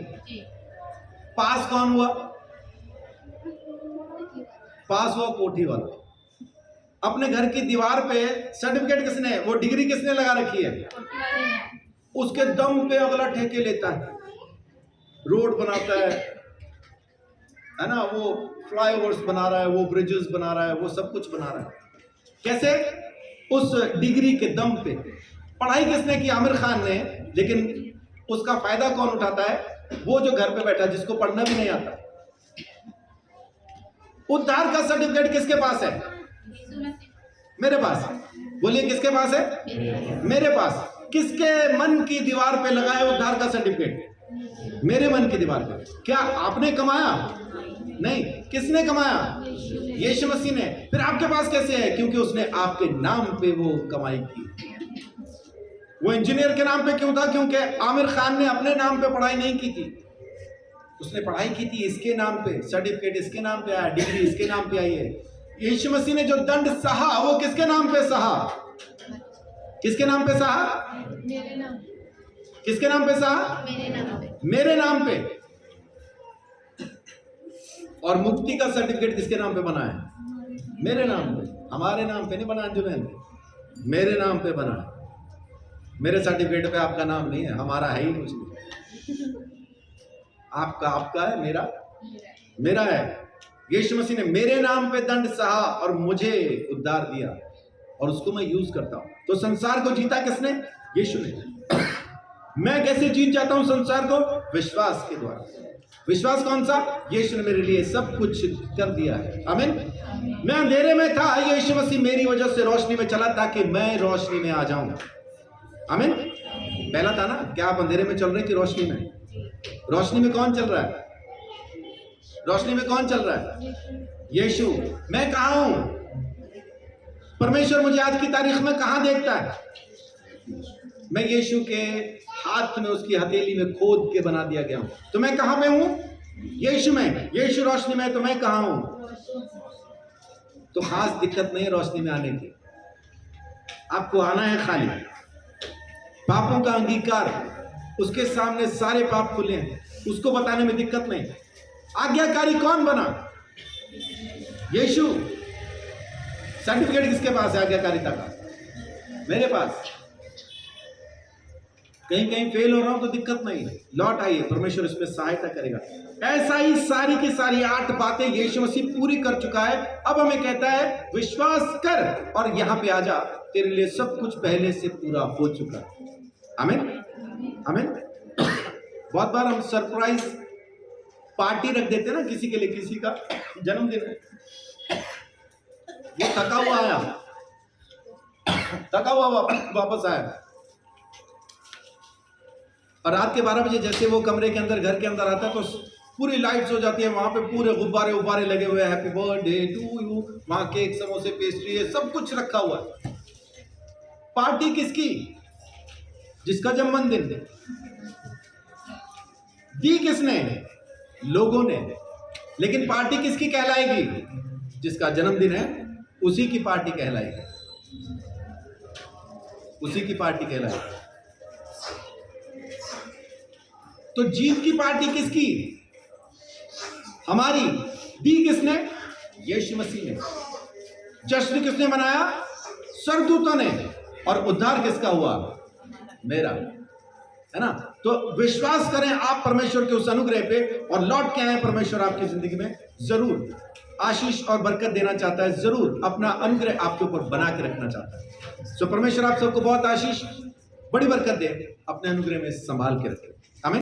पास कौन हुआ? पास हुआ कोठी वाला। अपने घर की दीवार पे सर्टिफिकेट किसने, वो डिग्री किसने लगा रखी है? उसके दम पे अगला ठेके लेता है, रोड बनाता है ना, वो फ्लाईओवर्स बना रहा है, वो ब्रिजेस बना रहा है, वो सब कुछ बना रहा है। कैसे? उस डिग्री के दम पे। पढ़ाई किसने की? आमिर खान ने। लेकिन उसका फायदा कौन उठाता है? वो जो घर पे बैठा, जिसको पढ़ना भी नहीं आता। उद्धार का सर्टिफिकेट किसके पास है? मेरे पास। बोलिए, किसके पास है? मेरे पास। किसके मन की दीवार पे लगा है उद्धार का सर्टिफिकेट? मेरे मन की दीवार पे। क्या आपने कमाया? नहीं। किसने कमाया? यीशु मसीह ने। फिर आपके पास कैसे है? क्योंकि उसने आपके नाम पे वो कमाई की। वो इंजीनियर के नाम पे क्यों था? क्योंकि आमिर खान ने अपने नाम पे पढ़ाई नहीं की थी, उसने पढ़ाई की थी इसके नाम पे। सर्टिफिकेट इसके नाम पे आया, डिग्री इसके नाम पे आई है। यीशु मसीह ने जो दंड सहा, वो किसके नाम पे सहा? किसके नाम पे सहा? मेरे नाम। किसके नाम पे सहा? मेरे नाम पे। मेरे नाम पे। और मुक्ति का सर्टिफिकेट किसके नाम पे बना है? मेरे नाम पे। हमारे नाम पे नहीं बना जुनैन, मेरे नाम पे बना है। मेरे सर्टिफिकेट पे आपका नाम नहीं है, हमारा है ही कुछ नहीं। आपका आपका है, मेरा मेरा है। यीशु मसीह ने मेरे नाम पे दंड सहा और मुझे उद्धार दिया, और उसको मैं यूज करता हूं। तो संसार को जीता किसने? यीशु ने। मैं कैसे जीत जाता हूं संसार को? विश्वास के द्वारा। विश्वास कौन सा? यीशु ने मेरे लिए सब कुछ कर दिया है। आमीन। मैं अंधेरे में था, यीशु मसीह मेरी वजह से रोशनी में चला, ताकि मैं रोशनी में आ जाऊं। आमीन। पहला था ना, क्या आप अंधेरे में चल रहे हैं कि रोशनी में? रोशनी में कौन चल रहा है? रोशनी में कौन चल रहा है? यीशु, मैं कहाँ हूं? परमेश्वर मुझे आज की तारीख में कहाँ देखता है? मैं यीशु के हाथ में, उसकी हथेली में खोद के बना दिया गया हूं। तो मैं कहाँ पे हूं? यीशु में। यीशु रोशनी में, तो मैं कहाँ हूं? तो खास दिक्कत नहीं है रोशनी में आने की। आपको आना है खाली पापों का अंगीकार, उसके सामने सारे पाप खुले हैं, उसको बताने में दिक्कत नहीं। आज्ञाकारी कौन बना? यीशु। सर्टिफिकेट किसके पास है आज्ञाकारिता का? मेरे पास। कहीं कहीं फेल हो रहा हूं तो दिक्कत नहीं, लौट आइए, परमेश्वर इसमें सहायता करेगा। ऐसा ही सारी की सारी 8 बातें यीशु मसीह पूरी कर चुका है। अब हमें कहता है विश्वास कर और यहां पे आ जा, तेरे लिए सब कुछ पहले से पूरा हो चुका है। आमीन, आमीन। बहुत बार हम सरप्राइज पार्टी रख देते हैं ना किसी के लिए, किसी का जन्मदिन है, वो थका हुआ आया, थका हुआ वापस आया, और रात के 12 बजे जैसे वो कमरे के अंदर, घर के अंदर आता है तो पूरी लाइट्स हो जाती है, वहां पे पूरे गुब्बारे उब्बारे लगे हुए हैं, हैप्पी बर्थडे टू यू, वहां केक, समोसे, पेस्ट्री, है सब कुछ रखा हुआ है। पार्टी किसकी? जिसका जन्मदिन दी किसने? लोगों ने। लेकिन पार्टी किसकी कहलाएगी? जिसका जन्मदिन है उसी की पार्टी कहलाएगी, उसी की पार्टी कहलाएगी। तो जीत की पार्टी किसकी? हमारी। दी किसने? यीशु मसीह ने। जश्न किसने मनाया? स्वर्गदूतों ने। और उद्धार किसका हुआ? मेरा, है ना? तो विश्वास करें आप परमेश्वर के उस अनुग्रह पे और लौट के आए। परमेश्वर आपकी जिंदगी में जरूर आशीष और बरकत देना चाहता है, जरूर अपना अनुग्रह आपके ऊपर बना के रखना चाहता है। सो परमेश्वर आप सबको बहुत आशीष, बड़ी बरकत दे, अपने अनुग्रह में संभाल के रखे।